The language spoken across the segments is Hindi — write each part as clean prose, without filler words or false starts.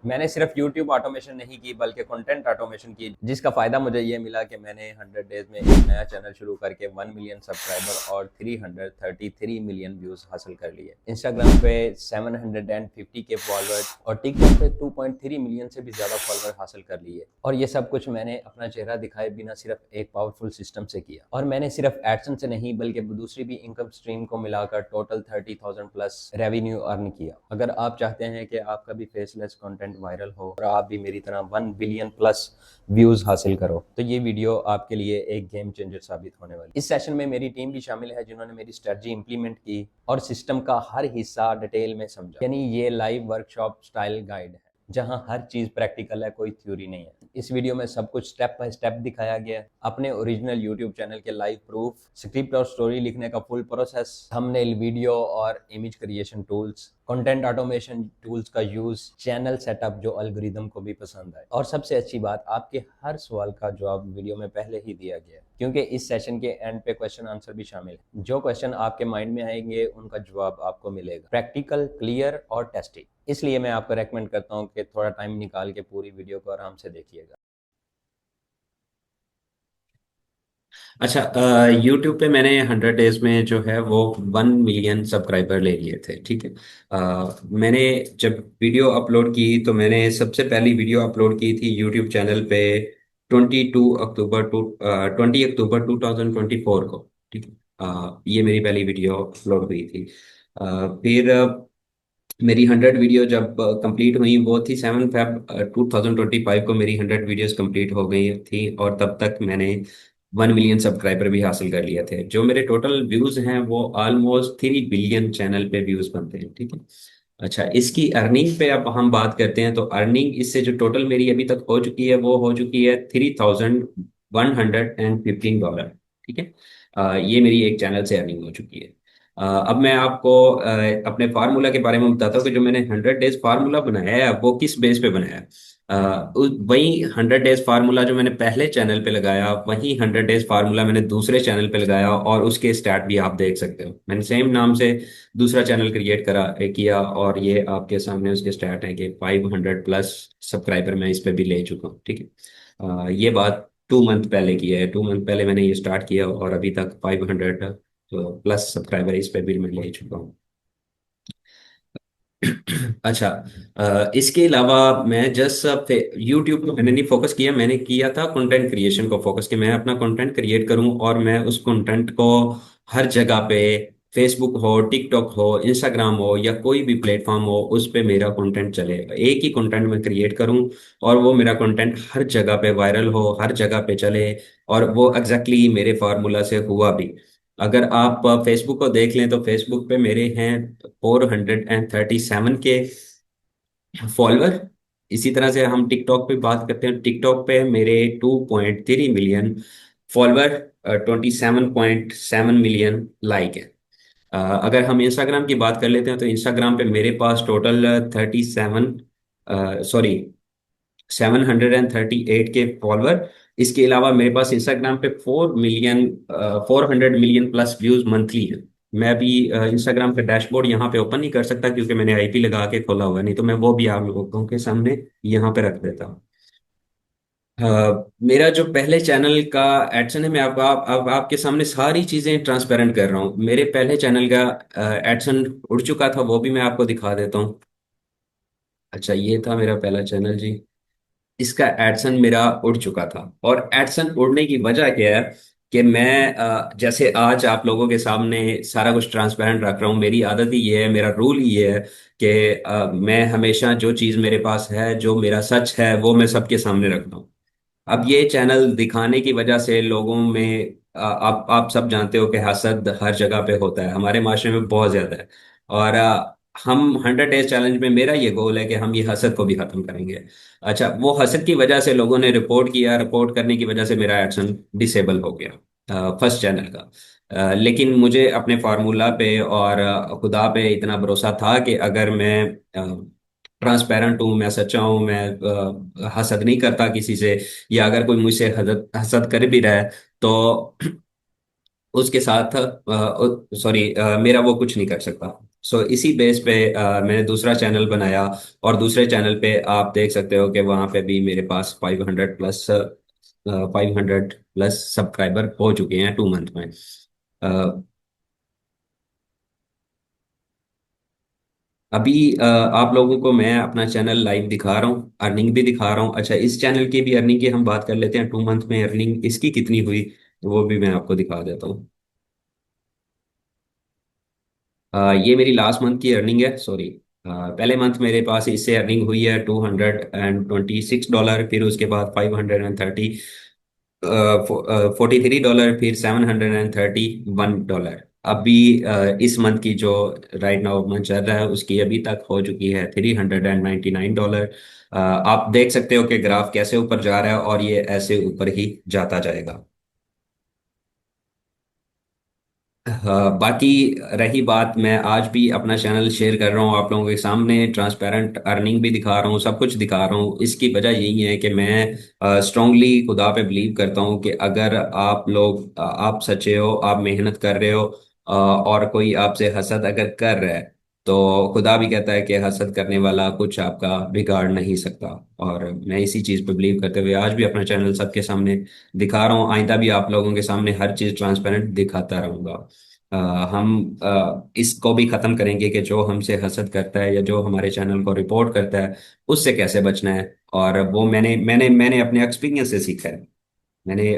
मैंने सिर्फ यूट्यूब ऑटोमेशन नहीं की बल्कि कंटेंट ऑटोमेशन की, जिसका फायदा मुझे ये मिला कि मैंने 100 डेज में एक नया चैनल शुरू करके 1 मिलियन सब्सक्राइबर और 333 मिलियन व्यूज हासिल कर लिए। इंस्टाग्राम पे 750 के फॉलोअर्स और टिकटॉक पे 2.3 मिलियन से भी ज्यादा फॉलोअर हासिल कर लिए। और ये सब कुछ मैंने अपना चेहरा दिखाए बिना सिर्फ एक पावरफुल सिस्टम से किया। और मैंने सिर्फ एडसेंस से नहीं बल्कि दूसरी भी इनकम स्ट्रीम को मिलाकर टोटल 30,000 प्लस रेवेन्यू अर्न किया। अगर आप चाहते हैं कि आपका भी फेसलेस कंटेंट वायरल हो और आप भी मेरी तरह 1 बिलियन प्लस व्यूज हासिल करो, तो ये वीडियो आपके लिए एक गेम चेंजर साबित होने वाली। इस सेशन में मेरी टीम भी शामिल है जिन्होंने मेरी स्ट्रेटजी इंप्लीमेंट की और सिस्टम का हर हिस्सा डिटेल में समझा। यानी ये लाइव वर्कशॉप स्टाइल गाइड है जहां हर चीज प्रैक्टिकल है, कोई थ्योरी नहीं है। इस वीडियो में सब कुछ स्टेप बाय स्टेप दिखाया गया है। अपने ओरिजिनल यूट्यूब चैनल के लाइव प्रूफ, स्क्रिप्ट और स्टोरी लिखने का फुल प्रोसेस, थंबनेल, वीडियो और image creation tools, content automation tools का यूज, चैनल सेटअप जो एल्गोरिदम को भी पसंद आए। और सबसे अच्छी बात, आपके हर सवाल का जवाब वीडियो में पहले ही दिया गया है, क्योंकि इस सेशन के एंड पे क्वेश्चन आंसर भी शामिल है। जो क्वेश्चन आपके माइंड में आएंगे उनका जवाब आपको मिलेगा, प्रैक्टिकल, क्लियर और टेस्टी। इसलिए मैं आपको रेकमेंड करता हूँ कि थोड़ा टाइम निकाल के पूरी वीडियो को आराम से देखिएगा। अच्छा, यूट्यूब पे मैंने 100 डेज में जो है वो 1 मिलियन सब्सक्राइबर ले लिए थे। ठीक है। मैंने जब वीडियो अपलोड की तो मैंने सबसे पहली वीडियो अपलोड की थी यूट्यूब चैनल पे 20 अक्टूबर 2024 को। ठीक है। ये मेरी पहली वीडियो अपलोड हुई थी। फिर मेरी 100 वीडियो जब कंप्लीट हुई वो थी 7 फेब 2025 को मेरी 100 वीडियोस कंप्लीट हो गई थी, और तब तक मैंने 1 मिलियन सब्सक्राइबर भी हासिल कर लिए थे। जो मेरे टोटल व्यूज हैं वो ऑलमोस्ट 3 बिलियन चैनल पे व्यूज बनते हैं। ठीक है। अच्छा, इसकी अर्निंग पे अब हम बात करते हैं तो अर्निंग इससे जो टोटल मेरी अभी तक हो चुकी है वो हो चुकी है $3,115। ठीक है। ये मेरी एक चैनल से अर्निंग हो चुकी है। अब मैं आपको अपने फार्मूला के बारे में बताता हूँ कि जो मैंने 100 डेज फार्मूला बनाया है वो किस बेस पे बनाया है। वही 100 डेज फार्मूला जो मैंने पहले चैनल पे लगाया, वही 100 डेज फार्मूला मैंने दूसरे चैनल पे लगाया, और उसके स्टैट भी आप देख सकते हो। मैंने सेम नाम से दूसरा चैनल क्रिएट किया, और ये आपके सामने उसके स्टैट हैं कि 500 प्लस सब्सक्राइबर मैं इस पे भी ले चुका हूँ। ठीक है। ये बात 2 मंथ पहले की है। 2 मंथ पहले मैंने ये स्टार्ट किया और अभी तक 500 तो प्लस सब्सक्राइबर इस पे भी मैं ले चुका हूँ। अच्छा, इसके अलावा मैं जस्ट यूट्यूब पे मैंने नहीं फोकस किया, मैंने किया था कंटेंट क्रिएशन को फोकस, कि मैं अपना कंटेंट क्रिएट करूं और मैं उस कंटेंट को हर जगह पे, फेसबुक हो, टिकटॉक हो, इंस्टाग्राम हो या कोई भी प्लेटफॉर्म हो, उस पे मेरा कंटेंट चले। एक ही कंटेंट मैं क्रिएट करूं और वो मेरा कंटेंट हर जगह पे वायरल हो, हर जगह पे चले। और वो एग्जैक्टली मेरे फार्मूला से हुआ भी। अगर आप फेसबुक को देख लें तो फेसबुक पे मेरे हैं 437 के फॉलोअर। इसी तरह से हम टिकटॉक पे बात करते हैं, टिकटॉक पे मेरे 2.3 मिलियन फॉलोअर, 27.7 मिलियन लाइक है। अगर हम इंस्टाग्राम की बात कर लेते हैं तो इंस्टाग्राम पे मेरे पास टोटल 738 के फॉलोअर। इसके अलावा मेरे पास इंस्टाग्राम पे 400 मिलियन प्लस व्यूज मंथली है। मैं अभी इंस्टाग्राम का डैशबोर्ड यहाँ पे ओपन नहीं कर सकता क्योंकि मैंने आईपी लगा के खोला हुआ है, नहीं तो मैं वो भी आप लोगों के सामने यहाँ पे रख देता हूँ। मेरा जो पहले चैनल का एडसन है, मैं अब आपके सामने सारी चीजें ट्रांसपेरेंट कर रहा हूँ। मेरे पहले चैनल का एडसन उड़ चुका था, वो भी मैं आपको दिखा देता हूँ। अच्छा, ये था मेरा पहला चैनल जी। इसका एडसन मेरा उड़ चुका था, और एडसन उड़ने की वजह क्या है कि मैं जैसे आज आप लोगों के सामने सारा कुछ ट्रांसपेरेंट रख रहा हूँ। मेरी आदत ही ये है, मेरा रूल ही ये है कि मैं हमेशा जो चीज़ मेरे पास है, जो मेरा सच है, वो मैं सबके सामने रखता हूँ। अब ये चैनल दिखाने की वजह से लोगों में आप सब जानते हो कि हसद हर जगह पे होता है, हमारे माशरे में बहुत ज्यादा है। और हम 100 डेज चैलेंज में मेरा ये गोल है कि हम ये हसद को भी खत्म करेंगे। अच्छा, वो हसद की वजह से लोगों ने रिपोर्ट किया, रिपोर्ट करने की वजह से मेरा एक्शन डिसेबल हो गया फर्स्ट चैनल का। लेकिन मुझे अपने फार्मूला पे और खुदा पे इतना भरोसा था कि अगर मैं ट्रांसपेरेंट हूँ, मैं सच्चा हूँ, मैं हसद नहीं करता किसी से, या अगर कोई मुझसे हसद हसद कर भी रहा है तो उसके साथ सॉरी, मेरा वो कुछ नहीं कर सकता। सो इसी बेस पे मैंने दूसरा चैनल बनाया। और दूसरे चैनल पे आप देख सकते हो कि वहाँ पे भी मेरे पास 500 प्लस सब्सक्राइबर हो चुके हैं 2 मंथ में। अ, अभी आप लोगों को मैं अपना चैनल लाइव दिखा रहा हूँ, अर्निंग भी दिखा रहा हूँ। अच्छा, इस चैनल की भी अर्निंग की हम बात कर लेते हैं, 2 मंथ में अर्निंग इसकी कितनी हुई, तो वो भी मैं आपको दिखा देता हूँ। ये मेरी लास्ट मंथ की अर्निंग है, सॉरी। पहले मंथ मेरे पास इससे अर्निंग हुई है $226, फिर उसके बाद 530, फिर $731। अभी इस मंथ की जो राइट नाउ मंथ चल रहा है उसकी अभी तक हो चुकी है $399। आप देख सकते हो कि ग्राफ कैसे ऊपर जा रहा है और ये ऐसे ऊपर ही जाता जाएगा। हाँ, बाकी रही बात, मैं आज भी अपना चैनल शेयर कर रहा हूँ आप लोगों के सामने, ट्रांसपेरेंट अर्निंग भी दिखा रहा हूँ, सब कुछ दिखा रहा हूँ। इसकी वजह यही है कि मैं स्ट्रांगली खुदा पे बिलीव करता हूँ कि अगर आप लोग आप सच्चे हो, आप मेहनत कर रहे हो, और कोई आपसे हसद अगर कर रहा है, तो खुदा भी कहता है कि हसद करने वाला कुछ आपका बिगाड़ नहीं सकता। और मैं इसी चीज़ पे बिलीव करते हुए आज भी अपना चैनल सबके सामने दिखा रहा हूँ, आइंदा भी आप लोगों के सामने हर चीज़ ट्रांसपेरेंट दिखाता रहूंगा। हम इसको भी खत्म करेंगे कि जो हमसे हसद करता है या जो हमारे चैनल को रिपोर्ट करता है उससे कैसे बचना है। और वो मैंने अपने एक्सपीरियंस से सीखा है। मैंने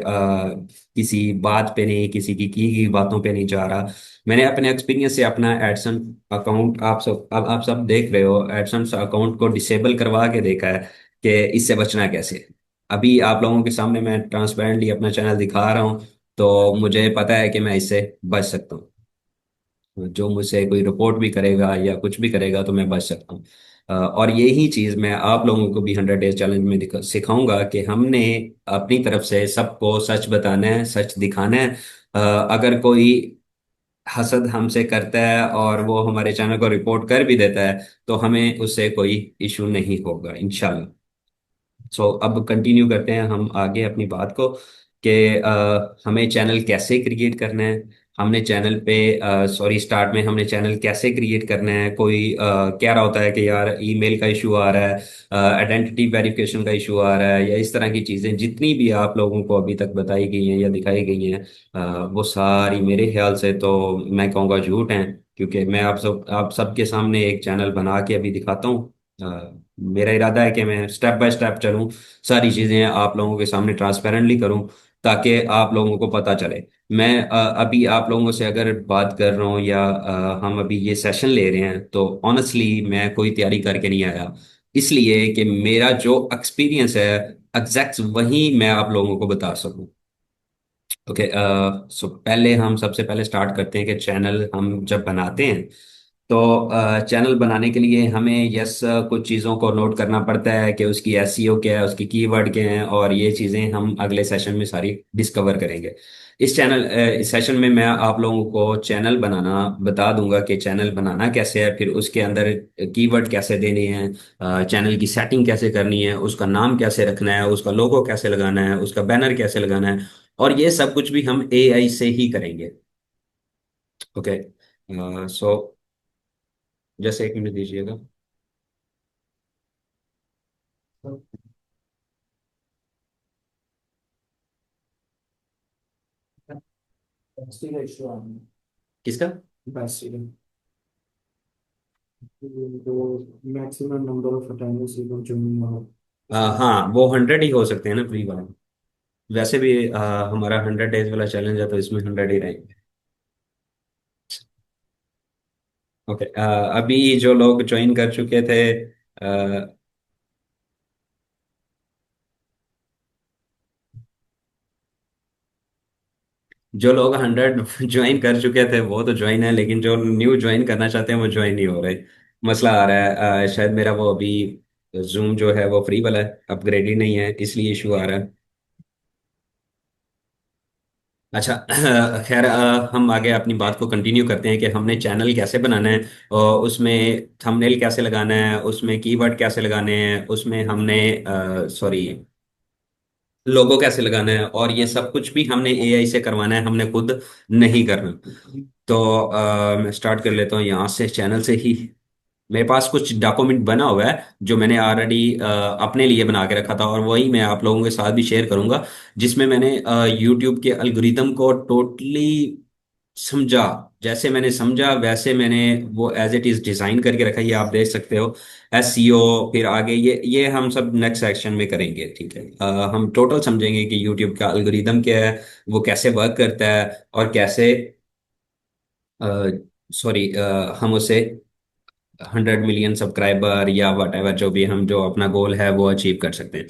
किसी बात पे नहीं, किसी की गई बातों पे नहीं जा रहा। मैंने अपने एक्सपीरियंस से अपना एडसन अकाउंट, आप सब अब आप सब देख रहे हो, एडसन अकाउंट को डिसेबल करवा के देखा है कि इससे बचना कैसे। अभी आप लोगों के सामने मैं ट्रांसपेरेंटली अपना चैनल दिखा रहा हूँ, तो मुझे पता है कि मैं इससे बच सकता हूँ। जो मुझसे कोई रिपोर्ट भी करेगा या कुछ भी करेगा तो मैं बच सकता हूँ। और यही चीज़ मैं आप लोगों को भी 100 डेज चैलेंज में सिखाऊंगा कि हमने अपनी तरफ से सबको सच बताना है, सच दिखाना है। अगर कोई हसद हमसे करता है और वो हमारे चैनल को रिपोर्ट कर भी देता है तो हमें उससे कोई इशू नहीं होगा इंशाल्लाह। सो अब कंटिन्यू करते हैं हम आगे अपनी बात को कि हमें चैनल कैसे क्रिएट करना है। हमने चैनल पे सॉरी स्टार्ट में हमने चैनल कैसे क्रिएट करना है। कोई कह रहा होता है कि यार ईमेल का इशू आ रहा है, आइडेंटिटी वेरिफिकेशन का इशू आ रहा है, या इस तरह की चीज़ें जितनी भी आप लोगों को अभी तक बताई गई हैं या दिखाई गई हैं, वो सारी मेरे ख्याल से तो मैं कहूँगा झूठ हैं। क्योंकि मैं आप सबके सामने एक चैनल बना के अभी दिखाता हूँ। मेरा इरादा है कि मैं स्टेप बाय स्टेप चलूं, सारी चीज़ें आप लोगों के सामने ट्रांसपेरेंटली करूं, ताकि आप लोगों को पता चले। मैं अभी आप लोगों से अगर बात कर रहा हूं या हम अभी ये सेशन ले रहे हैं तो ऑनेस्टली मैं कोई तैयारी करके नहीं आया, इसलिए कि मेरा जो एक्सपीरियंस है एग्जैक्ट वही मैं आप लोगों को बता सकूं। ओके, सो पहले हम सबसे पहले स्टार्ट करते हैं कि चैनल हम जब बनाते हैं तो चैनल बनाने के लिए हमें यस कुछ चीज़ों को नोट करना पड़ता है कि उसकी एसईओ क्या है, उसकी कीवर्ड क्या है, और ये चीज़ें हम अगले सेशन में सारी डिस्कवर करेंगे। इस सेशन में मैं आप लोगों को चैनल बनाना बता दूंगा कि चैनल बनाना कैसे है, फिर उसके अंदर कीवर्ड कैसे देने हैं, चैनल की सेटिंग कैसे करनी है, उसका नाम कैसे रखना है, उसका लोगो कैसे लगाना है, उसका बैनर कैसे लगाना है, और ये सब कुछ भी हम एआई से ही करेंगे। ओके, सो जैसे 1 मिनट दीजिएगा। बैटरी का इशू आ रहा किसका? है बैटरी का तो मैक्सिमम नंबर ऑफ अटेंडेंस जो नहीं हाँ, वो 100 ही हो सकते हैं ना फ्री वाले। वैसे भी हमारा 100 डेज वाला चैलेंज है तो इसमें 100 ही रहेंगे। ओके, अभी जो लोग ज्वाइन कर चुके थे, जो लोग 100 ज्वाइन कर चुके थे वो तो ज्वाइन है, लेकिन जो न्यू ज्वाइन करना चाहते हैं वो ज्वाइन नहीं हो रहे। मसला आ रहा है, शायद मेरा वो अभी जूम जो है वो फ्री वाला है, अपग्रेड ही नहीं है, इसलिए इशू आ रहा है। अच्छा, खैर, हम आगे अपनी बात को कंटिन्यू करते हैं कि हमने चैनल कैसे बनाना है, और उसमें थंबनेल कैसे लगाना है, उसमें कीवर्ड कैसे लगाने हैं, उसमें हमने सॉरी लोगो कैसे लगाना है, और ये सब कुछ भी हमने एआई से करवाना है, हमने खुद नहीं करना। तो मैं स्टार्ट कर लेता हूँ यहाँ से, चैनल से ही। मेरे पास कुछ डॉक्यूमेंट बना हुआ है जो मैंने ऑलरेडी अपने लिए बना के रखा था, और वही मैं आप लोगों के साथ भी शेयर करूंगा, जिसमें मैंने यूट्यूब के एल्गोरिदम को टोटली समझा। जैसे मैंने समझा वैसे मैंने वो एज इट इज डिजाइन करके रखा है, ये आप देख सकते हो। एसईओ, फिर आगे ये हम सब नेक्स्ट सेक्शन में करेंगे, ठीक है। हम टोटल समझेंगे कि यूट्यूब का एल्गोरिदम क्या है, वो कैसे वर्क करता है, और कैसे सॉरी हम उसे 100 मिलियन सब्सक्राइबर या वट एवर जो भी हम जो अपना गोल है वो अचीव कर सकते हैं।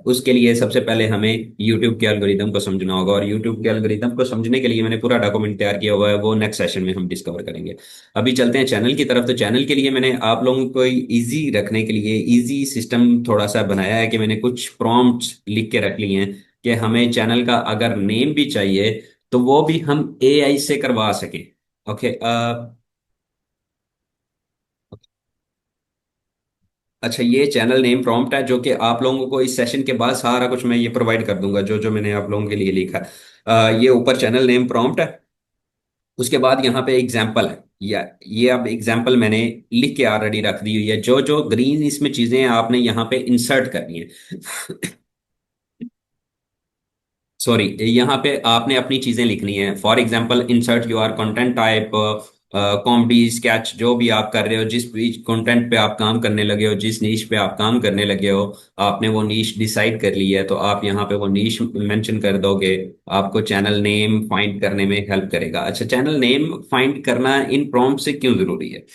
उसके लिए सबसे पहले हमें यूट्यूब के एल्गोरिदम को समझना होगा, और यूट्यूब के एल्गोरिदम को समझने के लिए मैंने पूरा डॉक्यूमेंट तैयार किया हुआ है, वो नेक्स्ट सेशन में हम डिस्कवर करेंगे। अभी चलते हैं चैनल की तरफ। तो चैनल के लिए मैंने आप लोगों को इजी रखने के लिए इजी सिस्टम थोड़ा सा बनाया है, कि मैंने कुछ प्रॉम्प्ट्स लिख के रख लिए हैं कि हमें चैनल का अगर नेम भी चाहिए तो वो भी हम एआई से करवा सकें। ओके। अच्छा, ये चैनल नेम प्रॉम्प्ट है जो कि आप लोगों को इस सेशन के बाद सारा कुछ मैं ये प्रोवाइड कर दूंगा, जो जो मैंने आप लोगों के लिए लिखा है। ये ऊपर चैनल नेम प्रॉम्प्ट है। उसके बाद यहाँ पे एग्जाम्पल है, या ये अब एग्जाम्पल मैंने लिख के ऑलरेडी रख दी हुई है। जो जो ग्रीन इसमें चीजें हैं आपने यहाँ पे इंसर्ट करनी है। सॉरी, यहाँ पे आपने अपनी चीजें लिखनी है। For example, insert your content type, comedy sketch, जो भी आप कर रहे हो, जिस भी कंटेंट पे आप काम करने लगे हो, जिस नीश पे आप काम करने लगे हो, आपने वो नीश डिसाइड कर ली है, तो आप यहाँ पे वो नीश मेंशन कर दोगे। आपको चैनल नेम फाइंड करने में हेल्प करेगा। अच्छा, चैनल नेम फाइंड करना इन प्रॉम्प्ट से क्यों जरूरी है?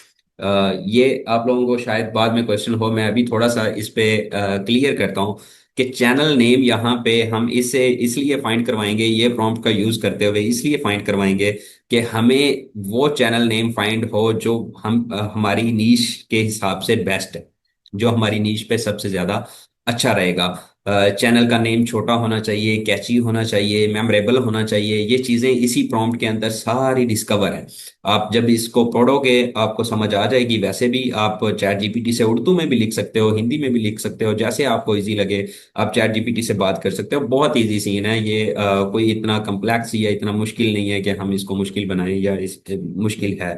ये आप लोगों को शायद बाद में क्वेश्चन हो, मैं अभी थोड़ा सा इस पे क्लियर करता हूँ कि चैनल नेम यहाँ पे हम इसे इसलिए फाइंड करवाएंगे, ये प्रॉम्प्ट का यूज करते हुए इसलिए फाइंड करवाएंगे कि हमें वो चैनल नेम फाइंड हो जो हमारी नीश के हिसाब से बेस्ट है, जो हमारी नीश पे सबसे ज्यादा अच्छा रहेगा। चैनल का नेम छोटा होना चाहिए, कैची होना चाहिए, मेमोरेबल होना चाहिए। ये चीजें इसी प्रॉम्प्ट के अंदर सारी डिस्कवर है। आप जब इसको पढ़ोगे आपको समझ आ जाएगी। वैसे भी आप चैट जीपीटी से उर्दू में भी लिख सकते हो, हिंदी में भी लिख सकते हो, जैसे आपको इजी लगे। आप चैट जीपीटी से बात कर सकते हो। बहुत इजी सीन है ये, कोई इतना कम्प्लेक्स या इतना मुश्किल नहीं है कि हम इसको मुश्किल बनाएं, या इस मुश्किल है।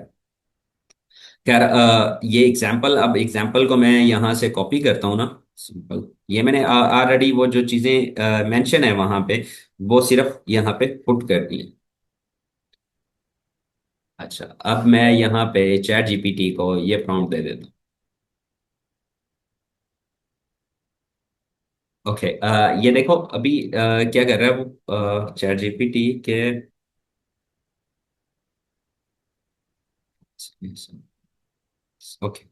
खैर, ये एग्जाम्पल, अब एग्जाम्पल को मैं यहाँ से कॉपी करता हूँ ना। सिंपल, ये मैंने ऑलरेडी वो जो चीजें मेंशन है वहां पे, वो सिर्फ यहाँ पे पुट कर दी है। अच्छा, अब मैं यहाँ पे चैट जीपीटी को ये प्रॉम्प्ट दे देता हूँ। ओके, ये देखो अभी क्या कर रहा है वो चैट जीपीटी के। ओके।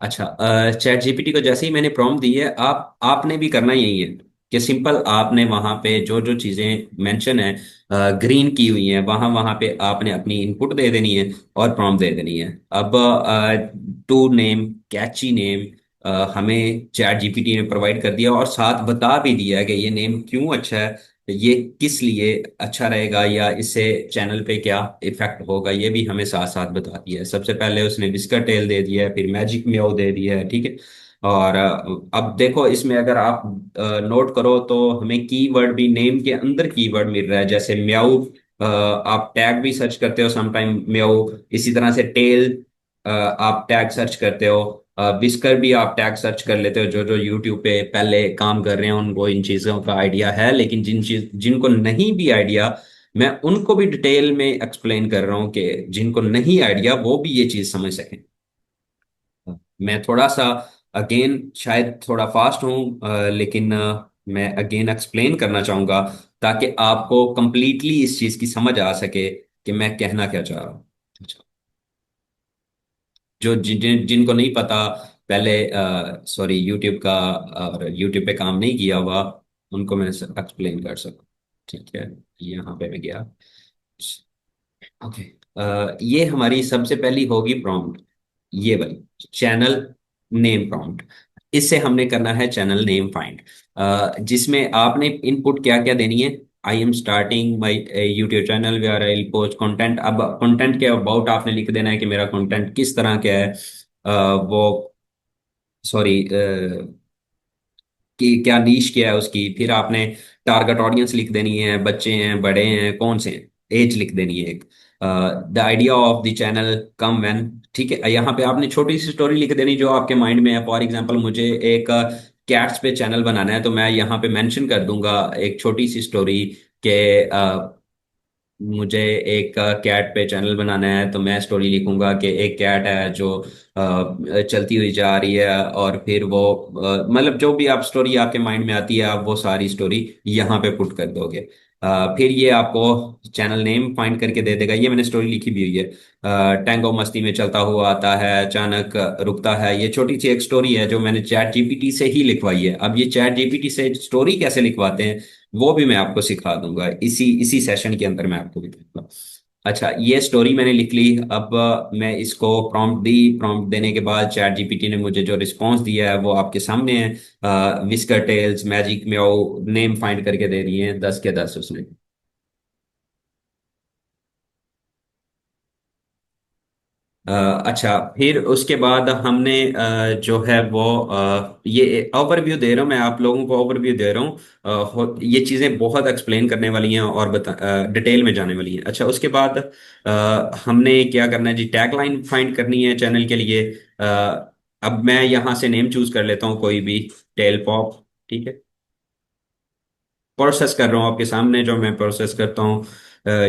अच्छा, चैट जीपीटी को जैसे ही मैंने प्रॉम्प्ट दी है, आपने भी करना यही है कि सिंपल आपने वहां पे जो जो चीजें मेंशन है, ग्रीन की हुई है, वहां वहां पे आपने अपनी इनपुट दे देनी है और प्रॉम्प्ट दे देनी है। अब टू नेम, कैची नेम हमें चैट जीपीटी ने प्रोवाइड कर दिया, और साथ बता भी दिया कि ये नेम क्यों अच्छा है, ये किस लिए अच्छा रहेगा, या इससे चैनल पे क्या इफेक्ट होगा, ये भी हमें साथ साथ बता दिया है। सबसे पहले उसने विस्कर टेल दे दिया है, फिर मैजिक म्याऊ दे दिया है, ठीक है। और अब देखो इसमें अगर आप नोट करो तो हमें कीवर्ड भी नेम के अंदर कीवर्ड मिल रहा है, जैसे म्याऊ। आप टैग भी सर्च करते हो समटाइम म्याऊ, इसी तरह से टेल आप टैग सर्च करते हो। विस्कर भी आप टैग सर्च कर लेते हो। जो जो यूट्यूब पे पहले काम कर रहे हैं उनको इन चीज़ों का आइडिया है, लेकिन जिनको नहीं भी आइडिया, मैं उनको भी डिटेल में एक्सप्लेन कर रहा हूँ कि जिनको नहीं आइडिया वो भी ये चीज़ समझ सकें। मैं थोड़ा सा अगेन शायद थोड़ा फास्ट हूँ, लेकिन मैं अगेन एक्सप्लेन करना चाहूँगा ताकि आपको कंप्लीटली इस चीज़ की समझ आ सके कि मैं कहना क्या चाह रहा हूँ। अच्छा, जो जिनको नहीं पता पहले, सॉरी, यूट्यूब का और यूट्यूब पे काम नहीं किया हुआ, उनको मैं एक्सप्लेन कर सकूँ, ठीक है। यहाँ पे मैं गया। ओके, ये हमारी सबसे पहली होगी प्रॉम्प्ट, ये वाली चैनल नेम प्रॉम्प्ट। इससे हमने करना है चैनल नेम फाइंड, जिसमें आपने इनपुट क्या क्या देनी है। I am starting my YouTube channel where I post content. अब कंटेंट के अबाउट आपने लिख देना है कि मेरा कंटेंट किस तरह का है। वो, सॉरी, कि क्या नीश क्या है उसकी, फिर आपने टारगेट ऑडियंस लिख देनी है, बच्चे हैं बड़े हैं कौन से हैं, एज लिख देनी है एक, the idea of the channel come when, ठीक है। यहाँ पे आपने छोटी सी स्टोरी लिख देनी जो आपके माइंड में है। फॉर एग्जांपल मुझे एक कैट्स पे चैनल बनाना है, तो मैं यहाँ पे मेंशन कर दूंगा एक छोटी सी स्टोरी के मुझे एक कैट पे चैनल बनाना है, तो मैं स्टोरी लिखूंगा कि एक कैट है जो चलती हुई जा रही है, और फिर वो मतलब जो भी आप स्टोरी आपके माइंड में आती है आप वो सारी स्टोरी यहाँ पे पुट कर दोगे। फिर ये आपको चैनल नेम फाइंड करके दे देगा। ये मैंने स्टोरी लिखी भी हुई है, टैंगो मस्ती में चलता हुआ आता है, अचानक रुकता है। ये छोटी सी एक स्टोरी है जो मैंने चैट जीपीटी से ही लिखवाई है। अब ये चैट जीपीटी से स्टोरी कैसे लिखवाते हैं वो भी मैं आपको सिखा दूंगा, इसी इसी सेशन के अंदर मैं आपको बताऊंगा। अच्छा, ये स्टोरी मैंने लिख ली। अब मैं इसको प्रॉम्प्ट दी, प्रॉम्प्ट देने के बाद चैट जीपीटी ने मुझे जो रिस्पॉन्स दिया है वो आपके सामने है। Whisker Tails, Magic Meow, name find करके दे दिए हैं, 10 के 10 उसने। अ, अच्छा, फिर उसके बाद हमने जो है वो ये ओवरव्यू दे रहा हूँ मैं आप लोगों को, ओवरव्यू दे रहा हूँ। ये चीज़ें बहुत एक्सप्लेन करने वाली हैं और डिटेल में जाने वाली हैं। अच्छा, उसके बाद हमने क्या करना है जी, टैगलाइन फाइंड करनी है चैनल के लिए। अब मैं यहाँ से नेम चूज कर लेता हूँ कोई भी, टेल पॉप, ठीक है। प्रोसेस कर रहा हूँ आपके सामने, जो मैं प्रोसेस करता हूँ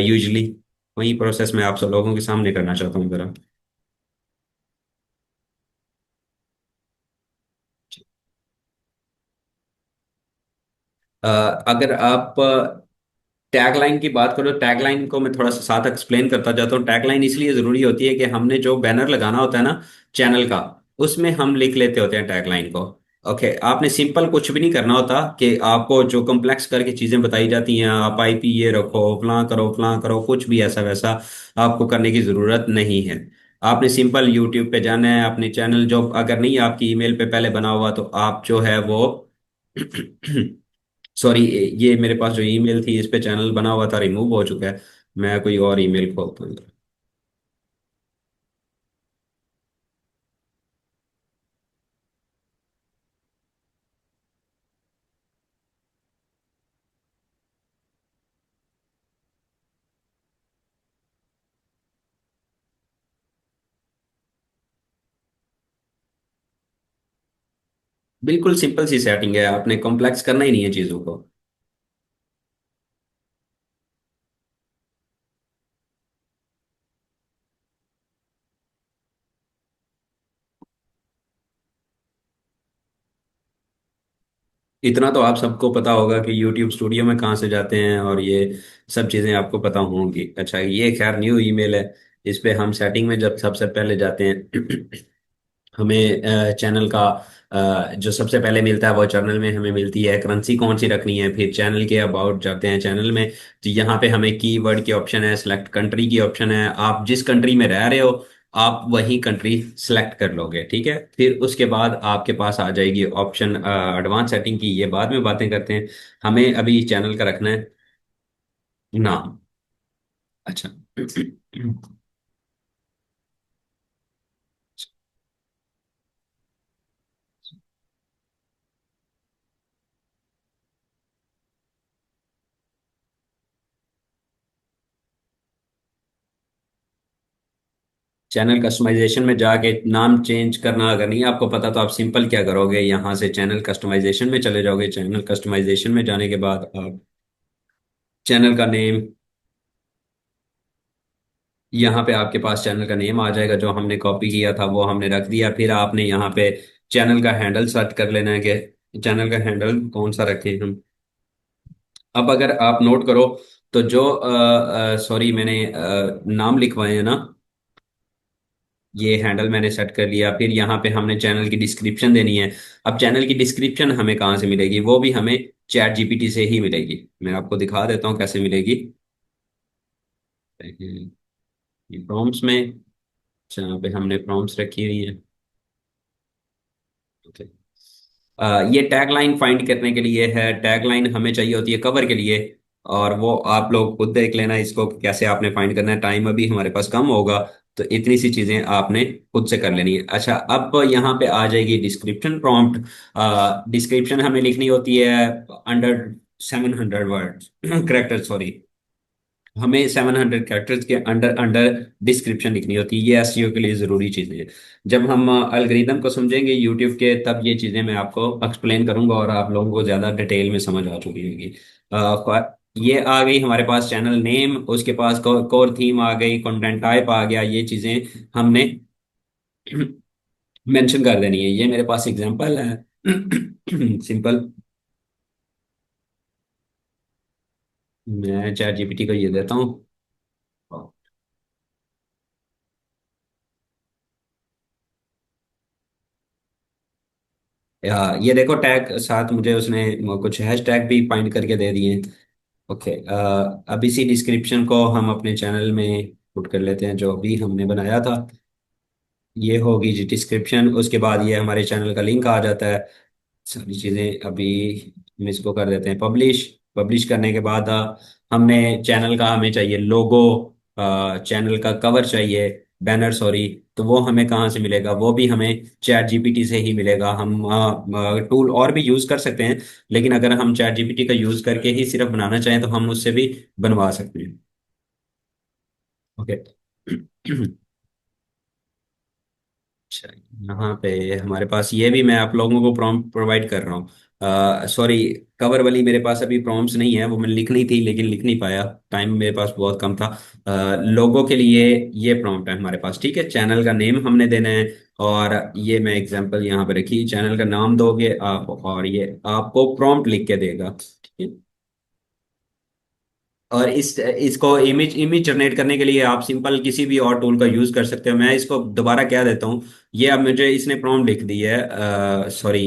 यूजली, वही प्रोसेस मैं आप सब लोगों के सामने करना चाहता हूँ जरा। अ, अगर आप टैगलाइन की बात करो, टैगलाइन को मैं थोड़ा सा साथ एक्सप्लेन करता जाता हूँ। टैगलाइन इसलिए जरूरी होती है कि हमने जो बैनर लगाना होता है ना चैनल का, उसमें हम लिख लेते होते हैं टैगलाइन को। ओके, आपने सिंपल कुछ भी नहीं करना होता कि आपको जो कॉम्प्लेक्स करके चीजें बताई जाती हैं, आप आईपी ये रखो, फलां करो, कुछ भी ऐसा वैसा आपको करने की जरूरत नहीं है। आपने सिंपल यूट्यूब पे जाना है, अपने चैनल जो अगर नहीं आपकी ईमेल पे पहले बना हुआ तो आप जो है वो सॉरी, ये मेरे पास जो ईमेल थी इस पे चैनल बना हुआ था, रिमूव हो चुका है। मैं कोई और ईमेल खोलता हूँ। बिल्कुल सिंपल सी सेटिंग है, आपने कॉम्प्लेक्स करना ही नहीं है चीज़ों को। इतना तो आप सबको पता होगा कि YouTube स्टूडियो में कहाँ से जाते हैं, और ये सब चीज़ें आपको पता होंगी। अच्छा, ये खैर न्यू ईमेल है। इस पे हम सेटिंग में जब सबसे पहले जाते हैं हमें चैनल का जो सबसे पहले मिलता है वो चैनल में हमें मिलती है करेंसी कौन सी रखनी है। फिर चैनल के अबाउट जाते हैं चैनल में, तो यहाँ पे हमें कीवर्ड की ऑप्शन है, सिलेक्ट कंट्री की ऑप्शन है। आप जिस कंट्री में रह रहे हो आप वही कंट्री सिलेक्ट कर लोगे, ठीक है। फिर उसके बाद आपके पास आ जाएगी ऑप्शन एडवांस सेटिंग की, ये बाद में बातें करते हैं। हमें अभी चैनल का रखना है नाम। अच्छा, चैनल कस्टमाइजेशन में जाके नाम चेंज करना अगर नहीं आपको पता तो आप सिंपल क्या करोगे, यहाँ से चैनल कस्टमाइजेशन में चले जाओगे। चैनल कस्टमाइजेशन में जाने के बाद आप चैनल का नेम, यहाँ पे आपके पास चैनल का नेम आ जाएगा जो हमने कॉपी किया था वो हमने रख दिया। फिर आपने यहाँ पे चैनल का हैंडल सेट कर लेना है कि चैनल का हैंडल कौन सा रखें हम। अब अगर आप नोट करो तो जो सॉरी मैंने नाम लिखवाए हैं ना, ये हैंडल मैंने सेट कर लिया। फिर यहाँ पे हमने चैनल की डिस्क्रिप्शन देनी है। अब चैनल की डिस्क्रिप्शन हमें कहाँ से मिलेगी, वो भी हमें चैट जीपीटी से ही मिलेगी। मैं आपको दिखा देता हूँ कैसे मिलेगी। ये प्रॉम्प्ट्स में, जहाँ पे हमने प्रॉम्प्ट्स रखी हुई है। ओके, ये टैगलाइन फाइंड करने के लिए है। टैगलाइन हमें चाहिए होती है कवर के लिए, और वो आप लोग खुद देख लेना इसको कि कैसे आपने फाइंड करना है। टाइम अभी हमारे पास कम होगा, तो इतनी सी चीजें आपने खुद से कर लेनी है। अच्छा, अब यहाँ पे आ जाएगी डिस्क्रिप्शन प्रॉम्प्ट। डिस्क्रिप्शन हमें लिखनी होती है अंडर 700 वर्ड करेक्टर, सॉरी, हमें 700 कैरेक्टर्स के अंडर अंडर डिस्क्रिप्शन लिखनी होती है। ये एसईओ के लिए जरूरी चीजें हैं। जब हम एल्गोरिदम को समझेंगे यूट्यूब के, तब ये चीजें मैं आपको एक्सप्लेन करूंगा और आप लोगों को ज्यादा डिटेल में समझ आ चुकी होगी। ये आ गई हमारे पास चैनल नेम, उसके पास कोर थीम आ गई, कंटेंट टाइप आ गया, ये चीजें हमने मेंशन कर देनी है। ये मेरे पास एग्जांपल है सिंपल। मैं चैट जीपीटी को ये देता हूँ। ये देखो, टैग साथ मुझे उसने कुछ हैश टैग भी फाइंड करके दे दिए हैं। ओके, अब इसी डिस्क्रिप्शन को हम अपने चैनल में पुट कर लेते हैं जो अभी हमने बनाया था। ये होगी जी डिस्क्रिप्शन, उसके बाद ये हमारे चैनल का लिंक आ जाता है। सारी चीज़ें अभी हम इसको कर देते हैं पब्लिश। पब्लिश करने के बाद हमने चैनल का, हमें चाहिए लोगो, चैनल का कवर चाहिए, बैनर सॉरी। तो वो हमें कहाँ से मिलेगा? वो भी हमें चैट जीपीटी से ही मिलेगा। हम टूल और भी यूज़ कर सकते हैं, लेकिन अगर हम चैट जीपीटी का यूज़ करके ही सिर्फ बनाना चाहें तो हम उससे भी बनवा सकते हैं। ओके अच्छा, यहाँ पे हमारे पास ये भी, मैं आप लोगों को प्रॉम्प्ट प्रोवाइड कर रहा हूँ। सॉरी, कवर वाली मेरे पास अभी प्रॉम्प्ट्स नहीं है, वो मैंने लिखनी थी लेकिन लिख नहीं पाया, टाइम मेरे पास बहुत कम था। लोगों के लिए ये प्रॉम्प्ट है हमारे पास, ठीक है। चैनल का नेम हमने देना है, और ये मैं एग्जांपल यहाँ पे रखी, चैनल का नाम दोगे आप, और ये आपको प्रॉम्प्ट लिख के देगा, ठीक है। और इस इसको इमेज इमेज जनरेट करने के लिए आप सिंपल किसी भी और टूल का यूज कर सकते हो। मैं इसको दोबारा क्या देता हूँ, ये अब मुझे इसने प्रॉम्प्ट लिख दी है, सॉरी,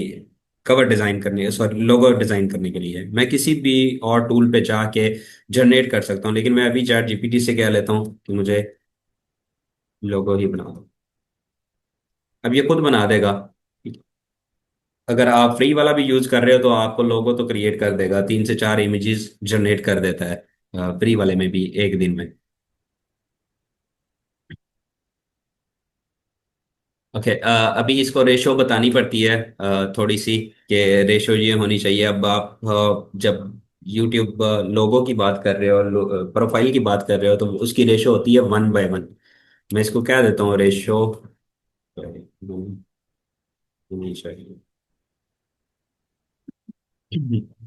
कवर डिजाइन करने, सॉरी, लोगो डिजाइन करने के लिए मैं किसी भी और टूल पे जाके जनरेट कर सकता हूँ, लेकिन मैं अभी चैट जीपीटी से क्या लेता हूँ कि मुझे लोगो ही बना दो। अब ये खुद बना देगा। अगर आप फ्री वाला भी यूज कर रहे हो तो आपको लोगो तो क्रिएट कर देगा, 3 से 4 इमेजेस जनरेट कर देता है फ्री वाले में भी एक दिन में। ओके, अभी इसको रेशो बतानी पड़ती है थोड़ी सी, कि रेशो ये होनी चाहिए। अब आप जब यूट्यूब लोगो की बात कर रहे हो, प्रोफाइल की बात कर रहे हो, तो उसकी रेशो होती है 1/1। मैं इसको क्या देता हूँ, रेशो होनी चाहिए।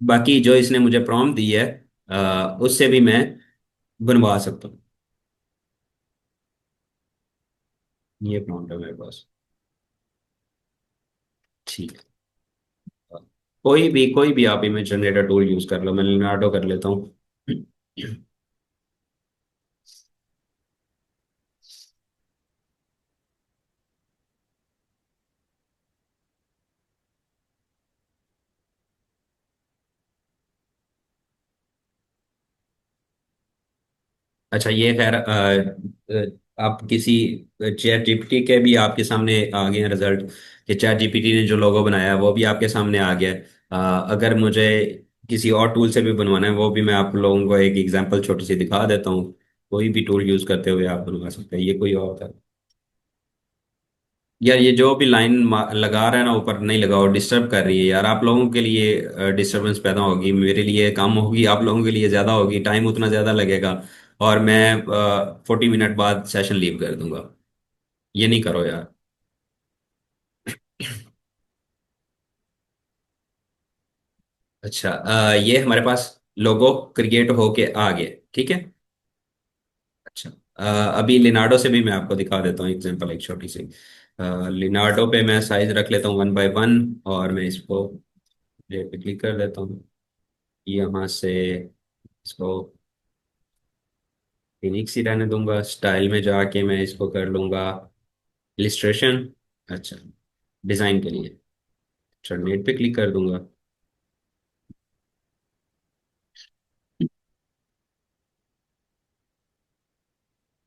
बाकी जो इसने मुझे प्रॉम्प्ट दी है उससे भी मैं बनवा सकता हूँ। ये प्रॉम्प्ट है मेरे पास, ठीक है। कोई भी आप इमेज जनरेटर टूल यूज कर लो, मैं लिनार्डो कर लेता हूँ। अच्छा, ये खैर आप किसी चैट जीपीटी के भी आपके सामने आ गए हैं रिजल्ट, कि चैट जीपीटी ने जो लोगो बनाया है वो भी आपके सामने आ गया है। अगर मुझे किसी और टूल से भी बनवाना है, वो भी मैं आप लोगों को एक एग्जांपल छोटी सी दिखा देता हूँ। कोई भी टूल यूज करते हुए आप बनवा सकते हैं, ये कोई और होता है। यार, ये जो भी लाइन लगा रहा है ना ऊपर, नहीं लगाओ, डिस्टर्ब कर रही है यार। आप लोगों के लिए डिस्टरबेंस पैदा होगी, मेरे लिए कम होगी, आप लोगों के लिए ज्यादा होगी, टाइम उतना ज्यादा लगेगा। और मैं 40 मिनट बाद सेशन लीव कर दूंगा। ये नहीं करो यार। अच्छा, ये हमारे पास लोगो क्रिएट होके आ गया, ठीक है। अच्छा, अभी लिनार्डो से भी मैं आपको दिखा देता हूँ एग्जांपल, एक छोटी सी। लिनार्डो पे मैं साइज रख लेता हूँ 1/1, और मैं इसको प्ले पे क्लिक कर देता हूँ। यहाँ से इसको फिनिक्स ही रहने दूंगा, स्टाइल में जाके मैं इसको कर लूंगा इलिस्ट्रेशन। अच्छा, डिजाइन के लिए सबमिट पे क्लिक कर दूंगा।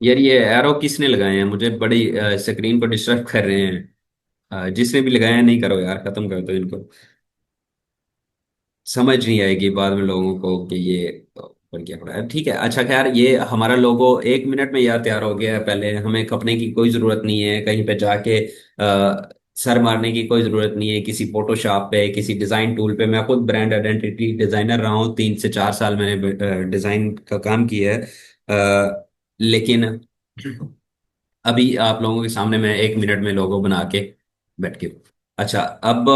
यार, ये एरो किसने लगाए हैं? मुझे बड़ी स्क्रीन को डिस्टर्ब कर रहे हैं। जिसने भी लगाया है, नहीं करो यार, खत्म कर दो इनको। समझ नहीं आएगी बाद में लोगों को कि ये और क्या पड़ा है, ठीक है। अच्छा खैर, ये हमारा लोगो 1 मिनट में यार तैयार हो गया है। पहले हमें खपने की कोई जरूरत नहीं है, कहीं पे जाके सर मारने की कोई जरूरत नहीं है किसी फोटोशॉप पे, किसी डिजाइन टूल पे। मैं खुद ब्रांड आइडेंटिटी डिजाइनर रहा हूँ, 3 से 4 साल मैंने डिजाइन का काम किया है। लेकिन अभी आप लोगों के सामने मैं 1 मिनट में लोगो बना के बैठ के। अच्छा, अब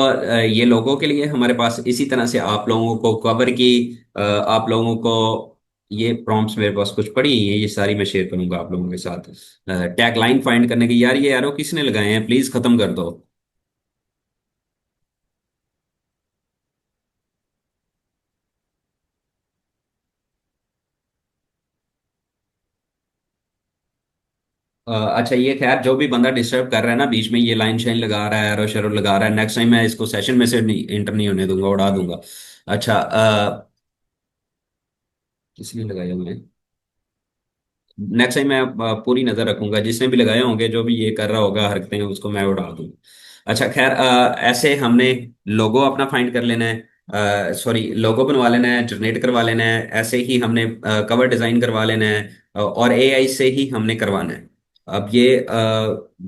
ये लोगों के लिए हमारे पास इसी तरह से आप लोगों को कवर की आप लोगों को ये प्रॉम्प्ट्स मेरे पास कुछ पड़ी हैं, ये सारी मैं शेयर करूंगा आप लोगों के साथ। टैग लाइन फाइंड करने की, यार ये एरो किसने लगाए हैं, प्लीज खत्म कर दो। अच्छा, ये खैर जो भी बंदा डिस्टर्ब कर रहा है ना बीच में, ये लाइन शाइन लगा रहा है, एरो शेरो लगा रहा है, नेक्स्ट टाइम मैं इसको सेशन में से नहीं इंटर नहीं होने दूंगा, उड़ा दूंगा। अच्छा, किसने लगाया हुआ है? नेक्स्ट टाइम मैं पूरी नजर रखूंगा, जिसने भी लगाए होंगे, जो भी ये कर रहा होगा हरकतें, उसको मैं उड़ा दूंगा। अच्छा खैर, ऐसे हमने लोगो अपना फाइंड कर लेना है, सॉरी लोगो बनवा लेना है, जनरेट करवा लेना है। ऐसे ही हमने कवर डिजाइन करवा लेना है, और एआई से ही हमने करवाना है। अब ये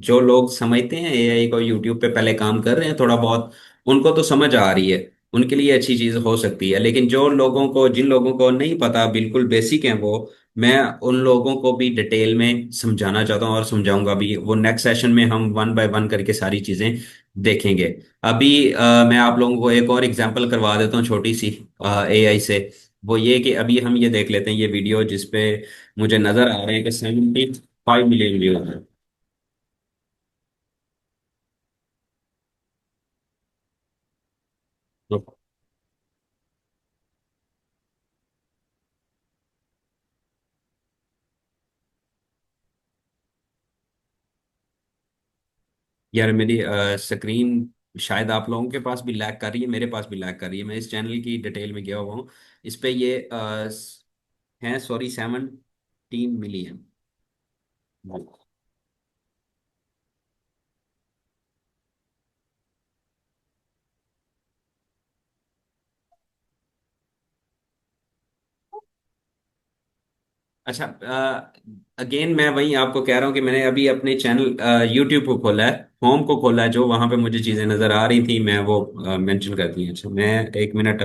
जो लोग समझते हैं एआई को, यूट्यूब पे पहले काम कर रहे हैं थोड़ा बहुत, उनको तो समझ आ रही है, उनके लिए अच्छी चीज हो सकती है। लेकिन जो लोगों को, जिन लोगों को नहीं पता, बिल्कुल बेसिक है वो, मैं उन लोगों को भी डिटेल में समझाना चाहता हूँ और समझाऊंगा भी। वो नेक्स्ट सेशन में हम वन बाय वन करके सारी चीजें देखेंगे। अभी मैं आप लोगों को एक और एग्जांपल करवा देता हूँ छोटी सी एआई से। वो ये कि अभी हम ये देख लेते हैं, ये वीडियो जिसपे मुझे नजर आ रहे हैं कि 75 मिलियन व्यूज है। तो यार मेरी स्क्रीन शायद आप लोगों के पास भी लैग कर रही है, मेरे पास भी लैग कर रही है। मैं इस चैनल की डिटेल में गया हुआ हूँ, इस पे ये हैं, सॉरी, 17 मिलियन। अच्छा, अगेन मैं वही आपको कह रहा हूँ कि मैंने अभी अपने चैनल यूट्यूब को खोला है, होम को खोला है, जो वहां पे मुझे चीजें नजर आ रही थी मैं वो मेंशन कर दी हैं। अच्छा, मैं 1 मिनट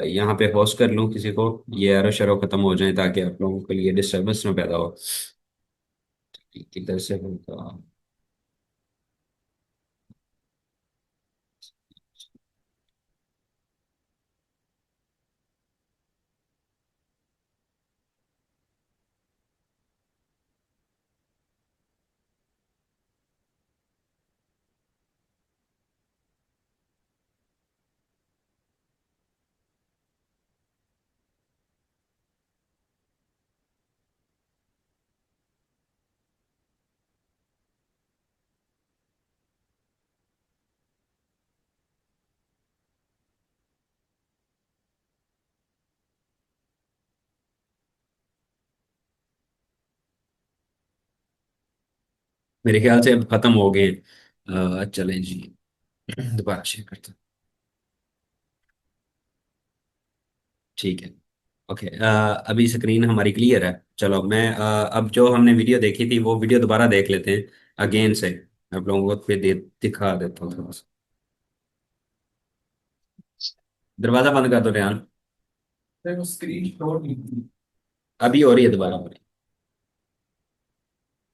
यहाँ पे होस्ट कर लूँ किसी को, ये एरो शरो खत्म हो जाए, ताकि आप लोगों के लिए डिस्टरबेंस ना पैदा हो। किधर से होगा? मेरे ख्याल से अब खत्म हो गए हैं। चलें जी, दोबारा शेयर करते हैं। ठीक है। ओके, अभी स्क्रीन हमारी क्लियर है। चलो, मैं अब जो हमने वीडियो देखी थी वो वीडियो दोबारा देख लेते हैं अगेन से। आप लोगों को फिर दिखा देता हूँ थोड़ा सा। दरवाजा बंद कर दो रेहान। स्क्रीन अभी हो रही है, दोबारा हो रही है।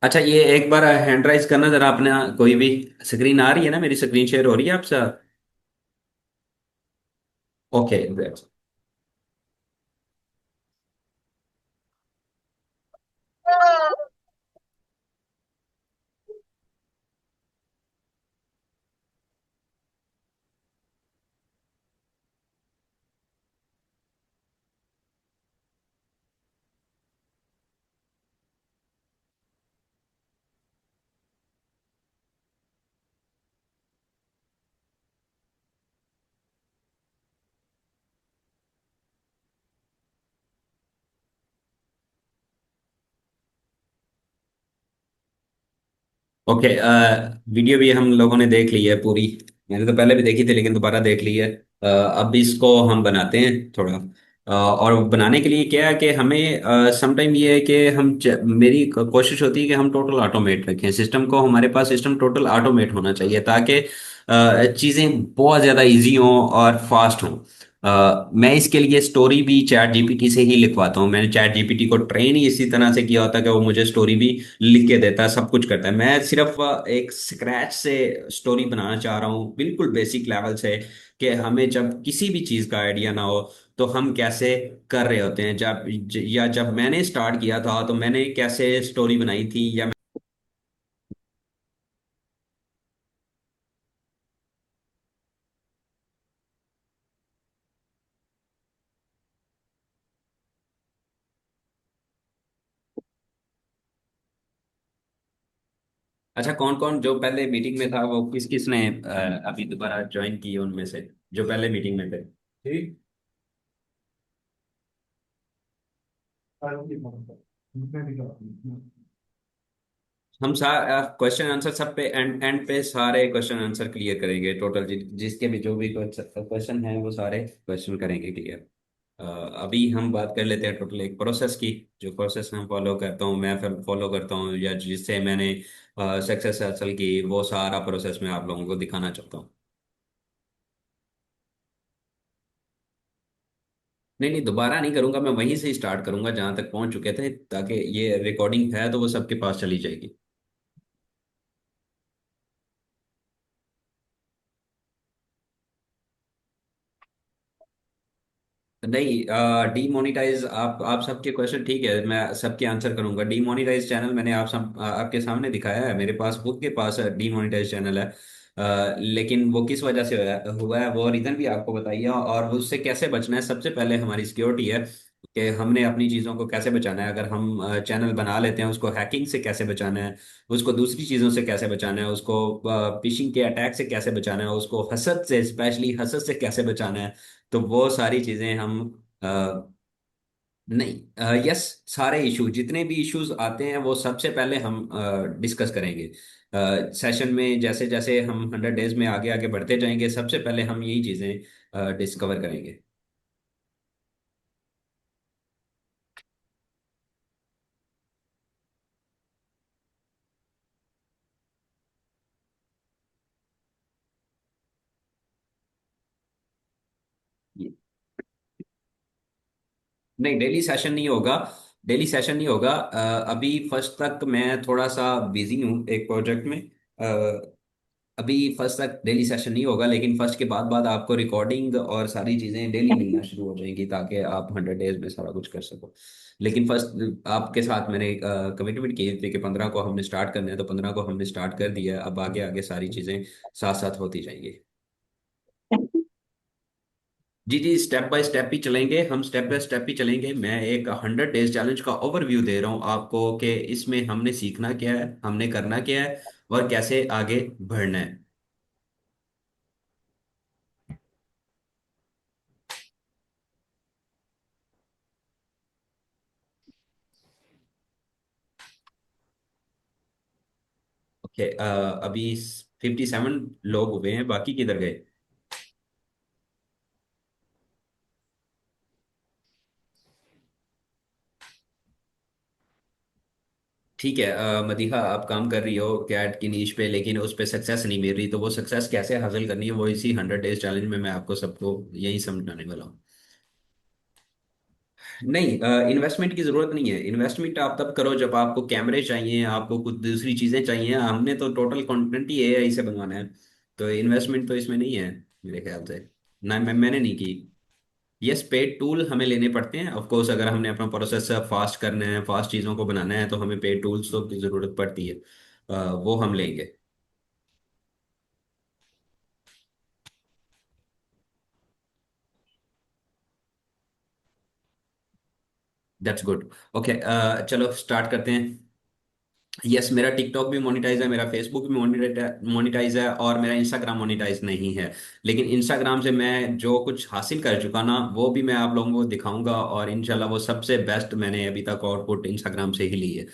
अच्छा, ये एक बार हैंड राइज करना जरा अपने, कोई भी। स्क्रीन आ रही है ना, मेरी स्क्रीन शेयर हो रही है आपसे? ओके। ओके, वीडियो भी हम लोगों ने देख ली है पूरी। मैंने तो पहले भी देखी थी, लेकिन दोबारा देख ली है। अब इसको हम बनाते हैं थोड़ा। और बनाने के लिए क्या है कि हमें समटाइम ये है कि मेरी कोशिश होती है कि हम टोटल ऑटोमेट रखें सिस्टम को, हमारे पास सिस्टम टोटल ऑटोमेट होना चाहिए ताकि चीज़ें बहुत ज़्यादा इजी हों और फास्ट हों। मैं इसके लिए स्टोरी भी चैट जीपीटी से ही लिखवाता हूँ। मैंने चैट जीपीटी को ट्रेन ही इसी तरह से किया होता है कि वो मुझे स्टोरी भी लिख के देता है, सब कुछ करता है। मैं सिर्फ एक स्क्रैच से स्टोरी बनाना चाह रहा हूँ, बिल्कुल बेसिक लेवल से, कि हमें जब किसी भी चीज़ का आइडिया ना हो तो हम कैसे कर रहे होते हैं। या जब मैंने स्टार्ट किया था तो मैंने कैसे स्टोरी बनाई थी, या अच्छा, कौन कौन जो पहले मीटिंग में था वो किस किस ने अभी दोबारा ज्वाइन की है उनमें से, जो पहले मीटिंग में थे? ठीक। आगे बढ़ो। मैं भी करता हूँ। हम क्वेश्चन आंसर सब पे एंड एंड पे सारे क्वेश्चन आंसर क्लियर करेंगे टोटल, जिसके भी जो भी क्वेश्चन है वो सारे क्वेश्चन करेंगे क्लियर। अभी हम बात कर लेते हैं टोटल एक प्रोसेस की। जो प्रोसेस मैं फॉलो करता हूँ, मैं फिर फॉलो करता हूँ, या जिससे मैंने सक्सेस हासिल की, वो सारा प्रोसेस मैं आप लोगों को दिखाना चाहता हूँ। नहीं नहीं, दोबारा नहीं करूंगा, मैं वहीं से स्टार्ट करूंगा जहां तक पहुंच चुके थे, ताकि ये रिकॉर्डिंग है तो वो सबके पास चली जाएगी। नहीं, डीमोनिटाइज आप सबके क्वेश्चन ठीक है, मैं सबके आंसर करूंगा। डीमोनिटाइज चैनल मैंने आपके सामने दिखाया है, मेरे पास खुद के पास डीमोनिटाइज चैनल है। लेकिन वो किस वजह से हुआ है वो रीजन भी आपको बताइए, और उससे कैसे बचना है। सबसे पहले हमारी सिक्योरिटी है कि हमने अपनी चीज़ों को कैसे बचाना है। अगर हम चैनल बना लेते हैं, उसको हैकिंग से कैसे बचाना है, उसको दूसरी चीज़ों से कैसे बचाना है, उसको फिशिंग के अटैक से कैसे बचाना है, उसको हसद से, स्पेशली हसद से कैसे बचाना है, तो वो सारी चीजें हम नहीं, यस, सारे इशू, जितने भी इश्यूज आते हैं वो सबसे पहले हम डिस्कस करेंगे सेशन में। जैसे जैसे हम 100 डेज में आगे आगे बढ़ते जाएंगे, सबसे पहले हम यही चीजें डिस्कवर करेंगे। ये- नहीं, डेली सेशन नहीं होगा। डेली सेशन नहीं होगा। अभी फर्स्ट तक मैं थोड़ा सा बिजी हूँ एक प्रोजेक्ट में। अभी फर्स्ट तक डेली सेशन नहीं होगा, लेकिन फर्स्ट के बाद बाद आपको रिकॉर्डिंग और सारी चीजें डेली मिलना शुरू हो जाएंगी, ताकि आप 100 डेज में सारा कुछ कर सको। लेकिन फर्स्ट आपके साथ मैंने कमिटमेंट की थी कि 15 को हमने स्टार्ट करना है, तो 15 को हमने स्टार्ट कर दिया है। अब आगे आगे सारी चीजें साथ साथ होती जाएंगी। जी जी, स्टेप बाय स्टेप ही चलेंगे, हम स्टेप बाय स्टेप ही चलेंगे। मैं एक 100 डेज चैलेंज का ओवरव्यू दे रहा हूँ आपको, कि इसमें हमने सीखना क्या है, हमने करना क्या है, और कैसे आगे बढ़ना है। ओके, अभी 57 लोग हुए हैं, बाकी किधर गए? ठीक है, मदीहा, आप काम कर रही हो कैट की नीश पे, लेकिन उस पे सक्सेस नहीं मिल रही, तो वो सक्सेस कैसे हासिल करनी है, वो इसी 100 डेज चैलेंज में मैं आपको सबको यही समझाने वाला हूँ। नहीं, इन्वेस्टमेंट की जरूरत नहीं है। इन्वेस्टमेंट आप तब करो जब आपको कैमरे चाहिए, आपको कुछ दूसरी चीजें चाहिए। हमने तो टोटल कंटेंट ही एआई से बनवाना है, तो इन्वेस्टमेंट तो इसमें नहीं है मेरे ख्याल से। ना, मैंने नहीं की। यस, पेड टूल हमें लेने पड़ते हैं ऑफ कोर्स। अगर हमने अपना प्रोसेस फास्ट करना है, फास्ट चीज़ों को बनाना है, तो हमें पेड टूल्स तो की ज़रूरत पड़ती है। वो हम लेंगे। That's good. ओके, चलो स्टार्ट करते हैं। यस, मेरा टिकटॉक भी मोनेटाइज है, मेरा फेसबुक भी मोनेटाइज है, और मेरा इंस्टाग्राम मोनेटाइज नहीं है। लेकिन इंस्टाग्राम से मैं जो कुछ हासिल कर चुका ना, वो भी मैं आप लोगों को दिखाऊंगा, और इंशाल्लाह वो सबसे बेस्ट मैंने अभी तक आउटपुट इंस्टाग्राम से ही ली है।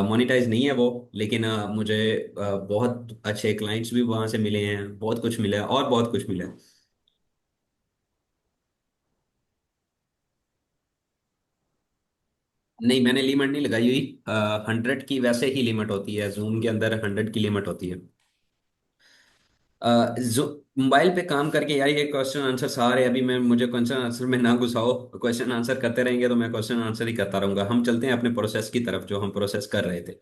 मोनेटाइज नहीं है वो, लेकिन मुझे बहुत अच्छे क्लाइंट्स भी वहां से मिले हैं, बहुत कुछ मिला है, और बहुत कुछ मिला है। नहीं, मैंने लिमिट नहीं लगाई हुई। 100 की वैसे ही लिमिट होती है, जूम के अंदर 100 की लिमिट होती है। जो मोबाइल पे काम करके यार, ये क्वेश्चन आंसर सारे, अभी मैं, मुझे क्वेश्चन आंसर में ना घुसाओ। क्वेश्चन आंसर करते रहेंगे तो मैं क्वेश्चन आंसर ही करता रहूंगा। हम चलते हैं अपने प्रोसेस की तरफ, जो हम प्रोसेस कर रहे थे।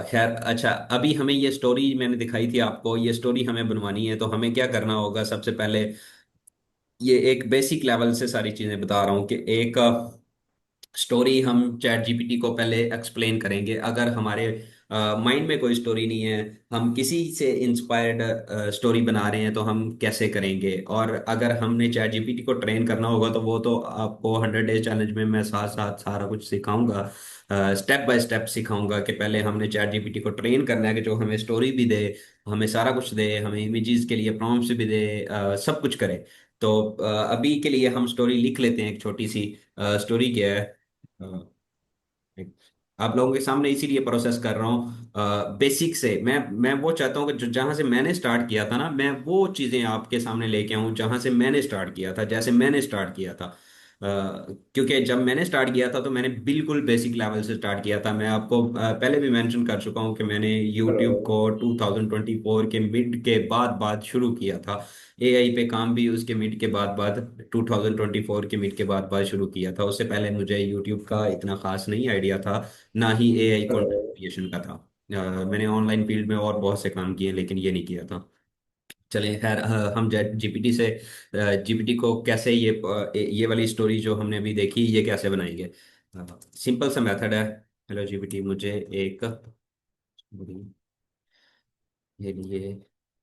खैर, अच्छा, अभी हमें ये स्टोरी मैंने दिखाई थी आपको, ये स्टोरी हमें बनवानी है, तो हमें क्या करना होगा सबसे पहले। ये एक बेसिक लेवल से सारी चीजें बता रहा हूँ कि एक स्टोरी हम चैट जीपीटी को पहले एक्सप्लेन करेंगे। अगर हमारे माइंड में कोई स्टोरी नहीं है, हम किसी से इंस्पायर्ड स्टोरी बना रहे हैं, तो हम कैसे करेंगे। और अगर हमने चैट जीपीटी को ट्रेन करना होगा, तो वो तो आपको 100 डेज चैलेंज में मैं साथ साथ सारा कुछ सिखाऊंगा। स्टेप बाय स्टेप सिखाऊंगा कि पहले हमने चैट जीपीटी को ट्रेन करना है कि जो हमें स्टोरी भी दे, हमें सारा कुछ दे, हमें इमेजेस के लिए प्रॉम्प्ट्स भी दे, सब कुछ करे। तो अभी के लिए हम स्टोरी लिख लेते हैं, एक छोटी सी स्टोरी क्या है। हाँ, एक- आप लोगों के सामने इसीलिए प्रोसेस कर रहा हूँ बेसिक से। मैं वो चाहता हूँ कि जो जहाँ से मैंने स्टार्ट किया था ना, मैं वो चीज़ें आपके सामने लेके आऊँ जहाँ से मैंने स्टार्ट किया था, जैसे मैंने स्टार्ट किया था। क्योंकि जब मैंने स्टार्ट किया था तो मैंने बिल्कुल बेसिक लेवल से स्टार्ट किया था। मैं आपको पहले भी मेंशन कर चुका हूँ कि मैंने यूट्यूब को 2024 के मिड के बाद बाद शुरू किया था। एआई पे काम भी उसके मिड के बाद बाद, 2024 के मिड के बाद बाद शुरू किया था। उससे पहले मुझे यूट्यूब का इतना खास नहीं आइडिया था, ना ही एआई कंटेंट क्रिएशन का था। मैंने ऑनलाइन फील्ड में और बहुत से काम किए, लेकिन ये नहीं किया था। चलिए, खैर, हम जीपीटी से, जीपीटी को कैसे ये वाली स्टोरी जो हमने अभी देखी, ये कैसे बनाएंगे। सिंपल सा मेथड है। हेलो जीपीटी, मुझे एक ये लिए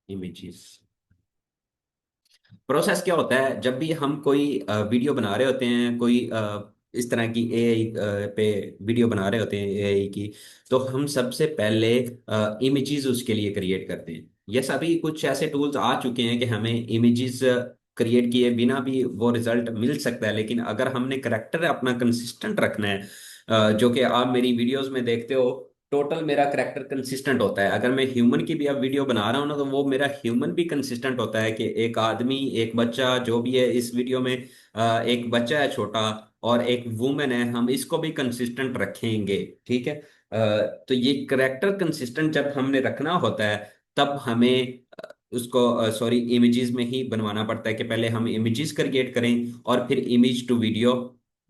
इमेजेस। प्रोसेस क्या होता है, जब भी हम कोई वीडियो बना रहे होते हैं, कोई इस तरह की एआई पे वीडियो बना रहे होते हैं एआई की, तो हम सबसे पहले इमेजेस उसके लिए क्रिएट करते हैं। ये सभी कुछ ऐसे टूल्स आ चुके हैं कि हमें इमेजेस क्रिएट किए बिना भी वो रिजल्ट मिल सकता है। लेकिन अगर हमने करेक्टर अपना कंसिस्टेंट रखना है, जो कि आप मेरी वीडियोस में देखते हो, टोटल मेरा करेक्टर कंसिस्टेंट होता है। अगर मैं ह्यूमन की भी अब वीडियो बना रहा हूँ ना, तो वो मेरा ह्यूमन भी कंसिस्टेंट होता है कि एक आदमी, एक बच्चा, जो भी है इस वीडियो में, एक बच्चा है छोटा और एक वुमेन है, हम इसको भी कंसिस्टेंट रखेंगे। ठीक है। तो ये करेक्टर कंसिस्टेंट जब हमने रखना होता है, तब हमें उसको, सॉरी, इमेजेस में ही बनवाना पड़ता है कि पहले हम इमेजेस क्रिएट करें और फिर इमेज टू वीडियो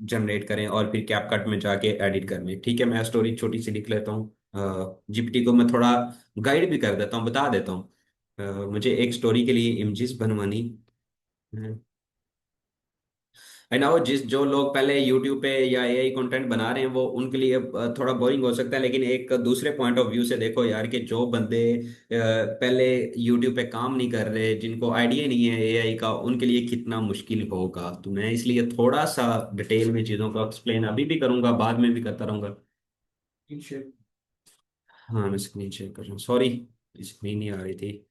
जनरेट करें और फिर कैपकट में जाके एडिट करने। ठीक है, मैं स्टोरी छोटी सी लिख लेता हूँ। जीपीटी को मैं थोड़ा गाइड भी कर देता हूँ, बता देता हूँ। मुझे एक स्टोरी के लिए इमेजेस बनवानी है। आई नो, जो लोग पहले यूट्यूब पे या एआई कंटेंट बना रहे हैं, वो उनके लिए थोड़ा बोरिंग हो सकता है। लेकिन एक दूसरे पॉइंट ऑफ व्यू से देखो यार, कि जो बंदे पहले यूट्यूब पे काम नहीं कर रहे, जिनको आइडिया नहीं है एआई का, उनके लिए कितना मुश्किल होगा। तो मैं इसलिए थोड़ा सा डिटेल में चीज़ों को एक्सप्लेन अभी भी करूंगा, बाद में भी करता रहूंगा। हाँ, मैं स्क्रीन शेयर कर रहा हूँ, सॉरी, स्क्रीन नहीं आ रही थी।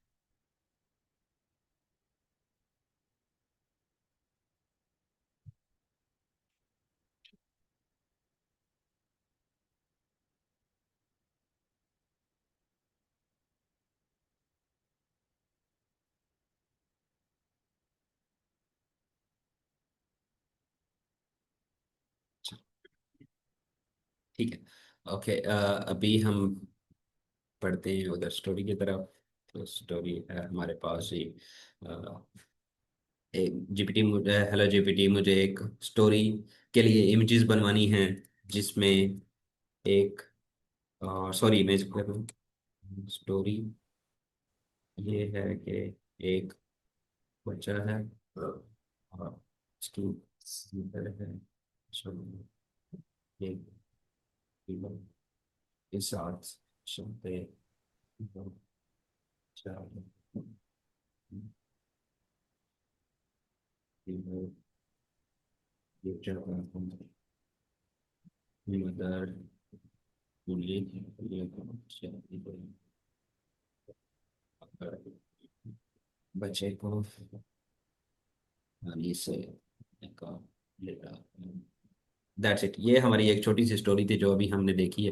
ठीक है, ओके। अभी हम पढ़ते हैं उधर स्टोरी की तरफ। तो स्टोरी है हमारे पास ही। जीपीटी, हेलो जीपीटी, मुझे एक स्टोरी के लिए इमेजेस बनवानी है, जिसमें एक, सॉरी, मैं स्टोरी ये है कि एक बच्चा है और उसकी मदर है, जो एक फीमेल के साथ चलते जा रहे हैं। फीमेल ये जगह मदर बच्चे को नानी से निकाल लेगा। दैट्स इट, ये हमारी एक छोटी सी स्टोरी थी जो अभी हमने देखी है।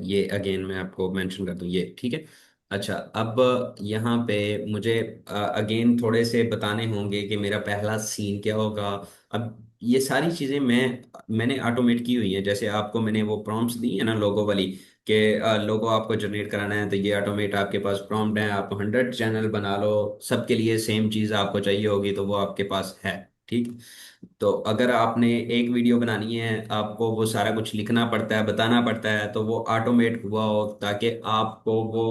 ये अगेन मैं आपको मेंशन कर दूं, ये ठीक है। अच्छा, अब यहाँ पे मुझे अगेन थोड़े से बताने होंगे कि मेरा पहला सीन क्या होगा। अब ये सारी चीजें मैंने ऑटोमेट की हुई है। जैसे आपको मैंने वो प्रॉम्प्ट्स दी है ना लोगो वाली, कि लोगो आपको जनरेट कराना है तो ये ऑटोमेट आपके पास प्रॉम्प्ट है, आप 100 चैनल बना लो, सबके लिए सेम चीज आपको चाहिए होगी तो वो आपके पास है। ठीक। तो अगर आपने एक वीडियो बनानी है, आपको वो सारा कुछ लिखना पड़ता है, बताना पड़ता है, तो वो ऑटोमेट हुआ हो, ताकि आपको वो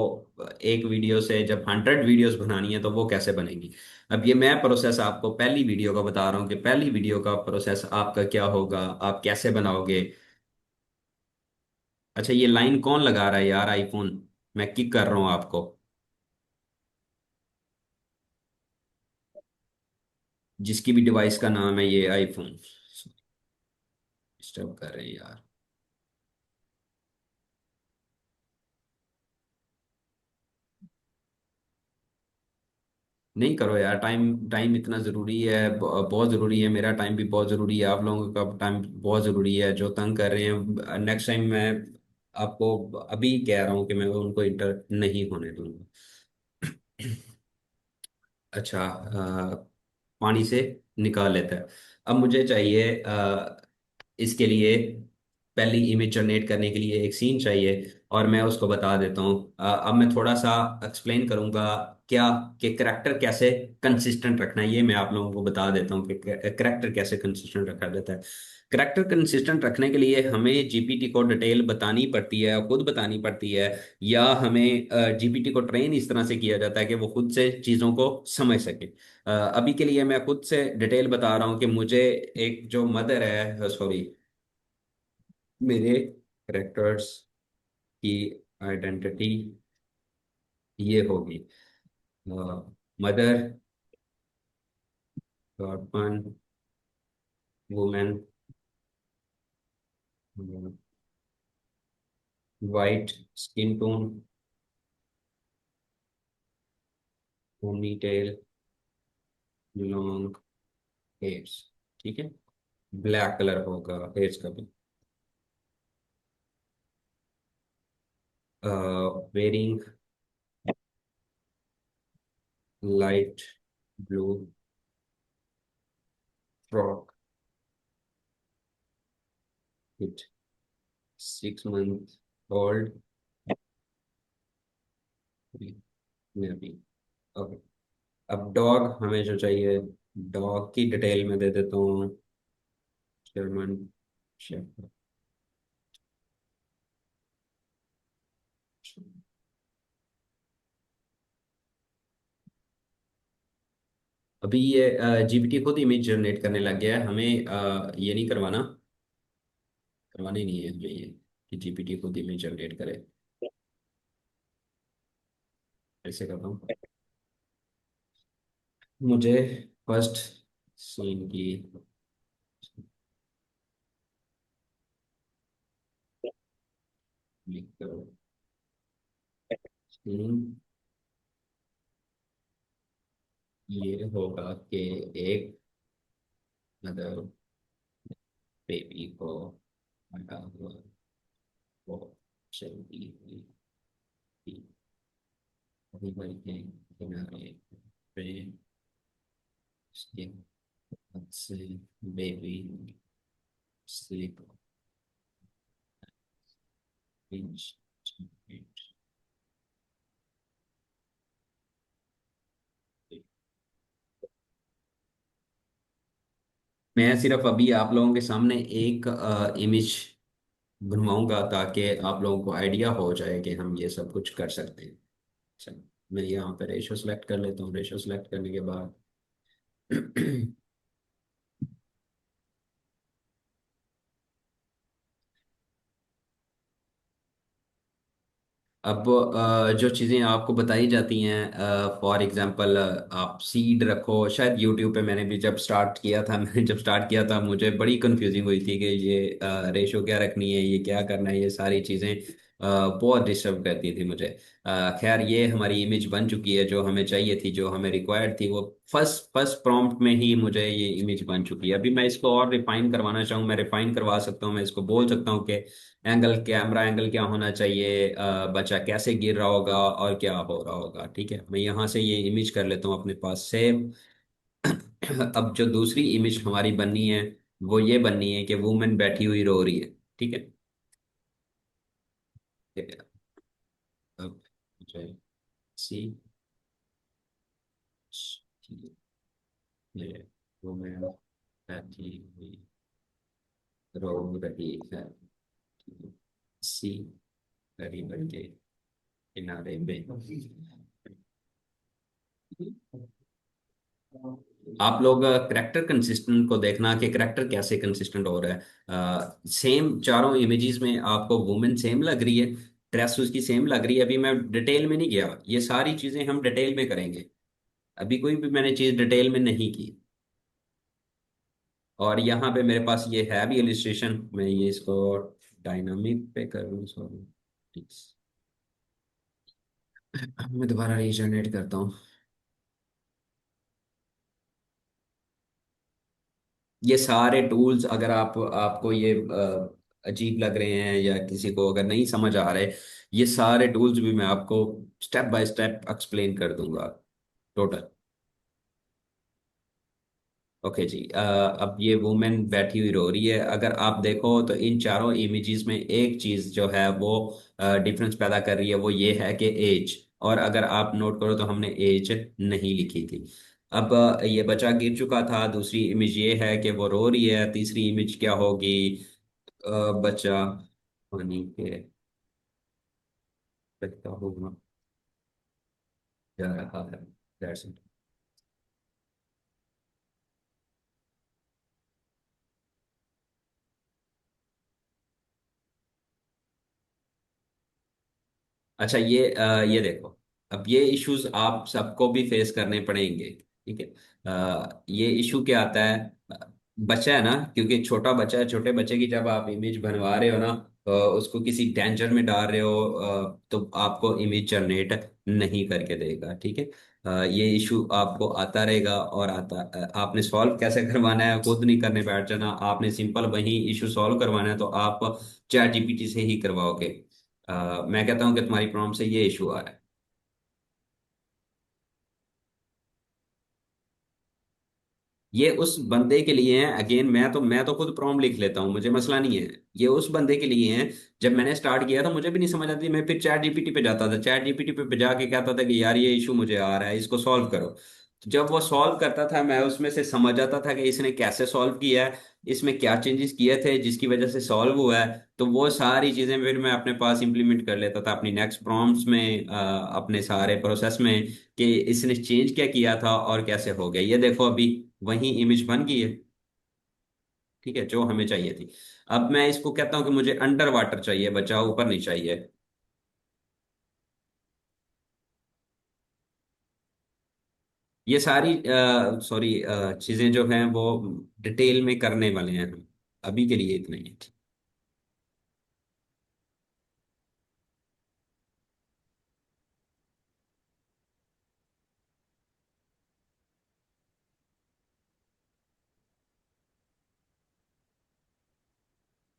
एक वीडियो से जब 100 वीडियोस बनानी है तो वो कैसे बनेगी। अब ये मैं प्रोसेस आपको पहली वीडियो का बता रहा हूँ कि पहली वीडियो का प्रोसेस आपका क्या होगा, आप कैसे बनाओगे। अच्छा, ये लाइन कौन लगा रहा है यार, आईफोन? मैं किक कर रहा हूँ आपको, जिसकी भी डिवाइस का नाम है ये आईफोन। डिस्टर्ब कर रहे हैं यार। नहीं करो यार, टाइम टाइम इतना ज़रूरी है, बहुत ज़रूरी है, मेरा टाइम भी बहुत ज़रूरी है, आप लोगों का टाइम बहुत ज़रूरी है। जो तंग कर रहे हैं, नेक्स्ट टाइम मैं आपको अभी कह रहा हूँ कि मैं उनको इंटर नहीं होने दूंगा। अच्छा, पानी से निकाल लेता है। अब मुझे चाहिए इसके लिए पहली इमेज जनरेट करने के लिए एक सीन चाहिए, और मैं उसको बता देता हूँ। अब मैं थोड़ा सा एक्सप्लेन करूंगा क्या, कि करेक्टर कैसे कंसिस्टेंट रखना है, ये मैं आप लोगों को बता देता हूँ कि करेक्टर कैसे कंसिस्टेंट रखा जाता है। करेक्टर कंसिस्टेंट रखने के लिए हमें जीपीटी को डिटेल बतानी पड़ती है, खुद बतानी पड़ती है, या हमें जीपीटी को ट्रेन इस तरह से किया जाता है कि वो खुद से चीज़ों को समझ सके। अभी के लिए मैं खुद से डिटेल बता रहा हूँ कि मुझे एक जो मदर है, सॉरी, मेरे करेक्टर्स की आइडेंटिटी ये होगी: mother, godman, women, white skin tone, ponytail, long hairs. ठीक है, ब्लैक कलर होगा हेयर्स का भी। Wearing light blue frock, with 6 month old में भी। ओके, अब डॉग हमें जो चाहिए, डॉग की डिटेल में दे देता हूँ: जर्मन शेफर्ड। अभी ये जीपीटी खुद इमेज जनरेट करने लग गया है, हमें ये नहीं करवाना, करवानी नहीं है हमें ये, कि जीपीटी खुद इमेज जनरेट करे। ऐसे करता हूँ, मुझे फर्स्ट सीन की क्लिक करो। सीन ये होगा कि एक मदर बेबी को हटा हुआ वो चलती हुई रिवर के किनारे पे, उसके हाथ से बेबी स्लिप इंच। मैं सिर्फ अभी आप लोगों के सामने एक इमेज बनवाऊंगा, ताकि आप लोगों को आइडिया हो जाए कि हम ये सब कुछ कर सकते हैं। चलो, मैं यहाँ पे रेशो सेलेक्ट कर लेता हूँ। रेशो सेलेक्ट करने के बाद अब जो चीज़ें आपको बताई जाती हैं, फॉर एग्जांपल आप सीड रखो। शायद यूट्यूब पे मैंने भी जब स्टार्ट किया था मैंने जब स्टार्ट किया था मुझे बड़ी कंफ्यूजिंग हुई थी कि ये रेशो क्या रखनी है, ये क्या करना है, ये सारी चीज़ें बहुत डिस्टर्ब करती थी मुझे। खैर, ये हमारी इमेज बन चुकी है जो हमें चाहिए थी, जो हमें रिक्वायर्ड थी, वो फर्स्ट फर्स्ट प्रॉम्प्ट में ही मुझे ये इमेज बन चुकी है। अभी मैं इसको और रिफाइन करवाना चाहूँ, मैं रिफाइन करवा सकता हूँ। मैं इसको बोल सकता हूँ कि एंगल, कैमरा एंगल क्या होना चाहिए, बच्चा कैसे गिर रहा होगा और क्या हो रहा होगा। ठीक है, मैं यहाँ से ये इमेज कर लेता हूँ अपने पास सेव। अब जो दूसरी इमेज हमारी बननी है, वो ये बननी है कि वुमेन बैठी हुई रो रही है। ठीक है। ठीक है, अब सी ये वुमेन बैठी हुई रो रही है, सी खड़ी बनके किनारे पे। आप लोग करेक्टर कंसिस्टेंट को देखना कि करेक्टर कैसे कंसिस्टेंट हो रहा है। सेम चारों इमेजेस में आपको वुमेन सेम लग रही है, ड्रेस उसकी सेम लग रही है। अभी मैं डिटेल में नहीं गया, ये सारी चीजें हम डिटेल में करेंगे। अभी कोई भी मैंने चीज डिटेल में नहीं की। और यहाँ पे मेरे पास ये है भी इलिस्ट्रेशन, मैं ये इसको डायनामिक पे करूँ, सॉरी। मैं दोबारा रीजनरेट करता हूँ। ये सारे टूल्स अगर आपको ये अजीब लग रहे हैं या किसी को अगर नहीं समझ आ रहे, ये सारे टूल्स भी मैं आपको स्टेप बाय स्टेप एक्सप्लेन कर दूंगा टोटल। ओके जी, अब ये वुमेन बैठी हुई रो रही है। अगर आप देखो तो इन चारों इमेजेस में एक चीज जो है वो डिफरेंस पैदा कर रही है, वो ये है कि एज। और अगर आप नोट करो तो हमने एज नहीं लिखी थी। अब ये बच्चा गिर चुका था, दूसरी इमेज ये है कि वो रो रही है, तीसरी इमेज क्या होगी? बच्चा पानी के बहता हुआ जा रहा है। That's it. अच्छा, ये देखो, अब ये इश्यूज आप सबको भी फेस करने पड़ेंगे। ठीक है। ये इशू क्या आता है? बच्चा है ना, क्योंकि छोटा बच्चा है, छोटे बच्चे की जब आप इमेज बनवा रहे हो ना, उसको किसी डेंजर में डाल रहे हो, तो आपको इमेज जनरेट नहीं करके देगा। ठीक है। ये इशू आपको आता रहेगा, और आपने सॉल्व कैसे करवाना है, खुद नहीं करने बैठ जाना। आपने सिंपल वही इशू सॉल्व करवाना है तो आप चैट जीपीटी से ही करवाओगे। मैं कहता हूँ कि तुम्हारी प्रॉब्लम से ये इशू आ रहा है। ये उस बंदे के लिए है, अगेन मैं तो खुद प्रॉम्प्ट लिख लेता हूँ, मुझे मसला नहीं है। ये उस बंदे के लिए है। जब मैंने स्टार्ट किया था मुझे भी नहीं समझ आती, मैं फिर चैट जीपीटी पे जाता था, चैट जीपीटी पे जाके कहता था कि यार ये इशू मुझे आ रहा है, इसको सॉल्व करो। तो जब वो सॉल्व करता था मैं उसमें से समझ आता था कि इसने कैसे सॉल्व किया है, इसमें क्या चेंजेस किए थे जिसकी वजह से सॉल्व हुआ है। तो वो सारी चीजें फिर मैं अपने पास इंप्लीमेंट कर लेता था अपनी नेक्स्ट प्रॉम्प्ट्स में, अपने सारे प्रोसेस में, कि इसने चेंज क्या किया था और कैसे हो गया। ये देखो अभी वही इमेज बन गई है। ठीक है, जो हमें चाहिए थी। अब मैं इसको कहता हूँ कि मुझे अंडर वाटर चाहिए, बचाओ ऊपर नहीं चाहिए। ये सारी सॉरी चीजें जो हैं वो डिटेल में करने वाले हैं हम, अभी के लिए इतना ही है।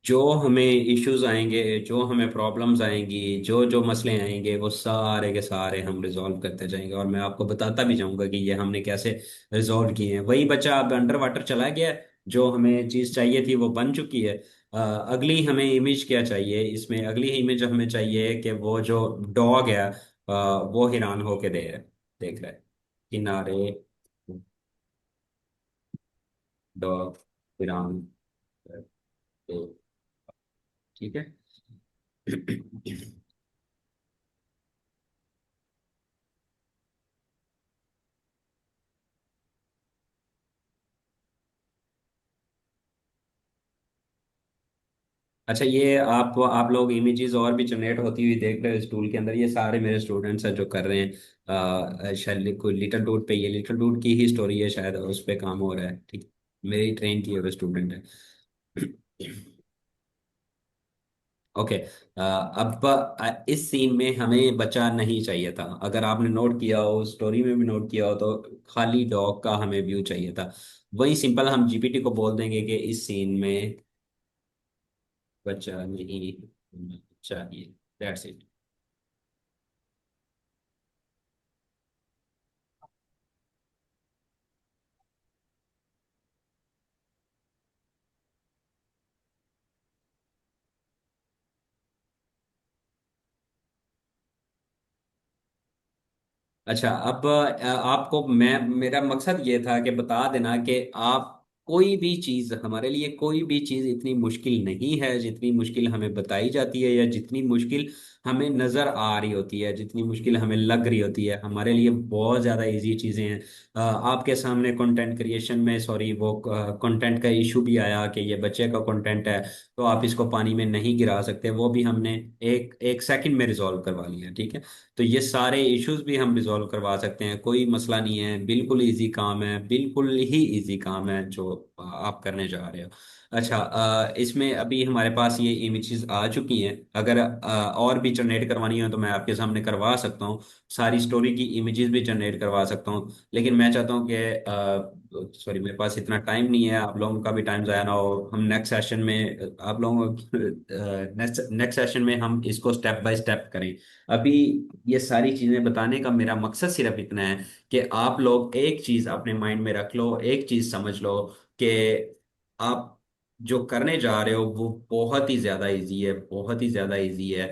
जो हमें इश्यूज आएंगे, जो हमें प्रॉब्लम्स आएंगी, जो जो मसले आएंगे, वो सारे के सारे हम रिजॉल्व करते जाएंगे, और मैं आपको बताता भी जाऊंगा कि ये हमने कैसे रिजॉल्व किए हैं। वही बच्चा अब अंडर वाटर चला गया है, जो हमें चीज चाहिए थी वो बन चुकी है। अगली हमें इमेज क्या चाहिए? इसमें अगली इमेज हमें चाहिए कि वो जो डॉग है, वो हैरान होके देख रहा है किनारे, डॉग हैरान। ठीक है। अच्छा, ये आप लोग इमेजेस और भी जनरेट होती हुई देख रहे हो इस टूल के अंदर। ये सारे मेरे स्टूडेंट्स हैं जो कर रहे हैं। शायद कोई लिटिल डूड पे, ये लिटिल डूड की ही स्टोरी है शायद, उस पे काम हो रहा है। ठीक, मेरी ट्रेन की हुए स्टूडेंट है। ओके। अब इस सीन में हमें बचा नहीं चाहिए था। अगर आपने नोट किया हो, स्टोरी में भी नोट किया हो, तो खाली डॉग का हमें व्यू चाहिए था। वही सिंपल हम जीपीटी को बोल देंगे कि इस सीन में बचा नहीं चाहिए। That's it. अच्छा, अब आपको मैं, मेरा मकसद ये था कि बता देना कि आप कोई भी चीज़, हमारे लिए कोई भी चीज़ इतनी मुश्किल नहीं है जितनी मुश्किल हमें बताई जाती है, या जितनी मुश्किल हमें नज़र आ रही होती है, जितनी मुश्किल हमें लग रही होती है। हमारे लिए बहुत ज़्यादा इजी चीज़ें हैं। आपके सामने कंटेंट क्रिएशन में, सॉरी, वो कंटेंट का इशू भी आया कि ये बच्चे का कंटेंट है, तो आप इसको पानी में नहीं गिरा सकते, वो भी हमने एक एक सेकंड में रिजॉल्व करवा लिया, ठीक है। तो ये सारे इश्यूज भी हम रिजॉल्व करवा सकते हैं, कोई मसला नहीं है, बिल्कुल इजी काम है, बिल्कुल ही इजी काम है जो आप करने जा रहे हो। अच्छा, इसमें अभी हमारे पास ये इमेजेस आ चुकी हैं। अगर और भी जनरेट करवानी हो तो मैं आपके सामने करवा सकता हूँ, सारी स्टोरी की इमेजेस भी जनरेट करवा सकता हूँ। लेकिन मैं चाहता हूँ कि सॉरी, मेरे पास इतना टाइम नहीं है, आप लोगों का भी टाइम ज़ाया ना हो। हम नेक्स्ट सेशन में आप लोगों नेक्स्ट नेक्स्ट सेशन में हम इसको स्टेप बाय स्टेप करें। अभी ये सारी चीजें बताने का मेरा मकसद सिर्फ इतना है कि आप लोग एक चीज अपने माइंड में रख लो, एक चीज समझ लो कि आप जो करने जा रहे हो वो बहुत ही ज्यादा इजी है, बहुत ही ज्यादा इजी है।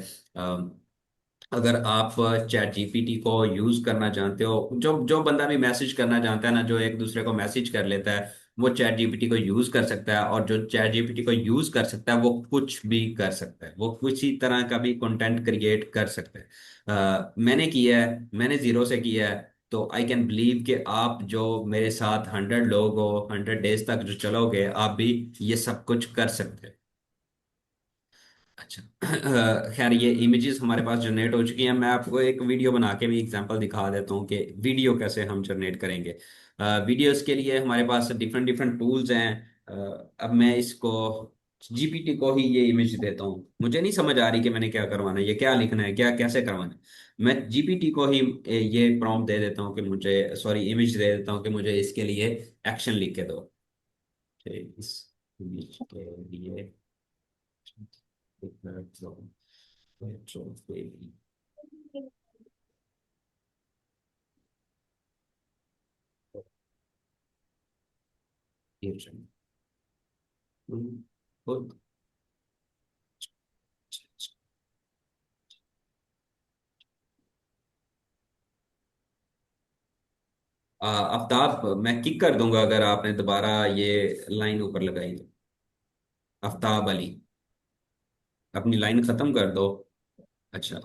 अगर आप चैट जीपीटी को यूज करना जानते हो, जो जो बंदा भी मैसेज करना जानता है ना, जो एक दूसरे को मैसेज कर लेता है, वो चैट जीपीटी को यूज कर सकता है। और जो चैट जीपीटी को यूज कर सकता है वो कुछ भी कर सकता है, वो किसी तरह का भी कंटेंट क्रिएट कर सकता है। मैंने किया है, मैंने जीरो से किया है, तो आई कैन बिलीव कि आप जो मेरे साथ 100 लोग हो, 100 डेज तक जो चलोगे, आप भी ये सब कुछ कर सकते हैं। अच्छा, खैर, ये इमेजेस हमारे पास जनरेट हो चुकी हैं। मैं आपको एक वीडियो बना के भी एग्जांपल दिखा देता हूँ कि वीडियो कैसे हम जनरेट करेंगे। वीडियोस के लिए हमारे पास डिफरेंट डिफरेंट टूल्स हैं। अब मैं इसको जीपीटी को ही ये इमेज देता हूँ, मुझे नहीं समझ आ रही कि मैंने क्या करवाना है, ये क्या लिखना है, क्या कैसे करवाना है। मैं जीपीटी को ही ये प्रॉम्प्ट दे देता हूँ कि मुझे, सॉरी, इमेज दे देता हूँ कि मुझे इसके लिए एक्शन लिख के दो। ठीक, इस इमेज के लिए पेट्रोल फेरी, ये ट्रेन। खुद आफ्ताब, मैं किक कर दूंगा अगर आपने दोबारा ये लाइन ऊपर लगाई तो। आफ्ताब अली, अपनी लाइन खत्म कर दो। अच्छा।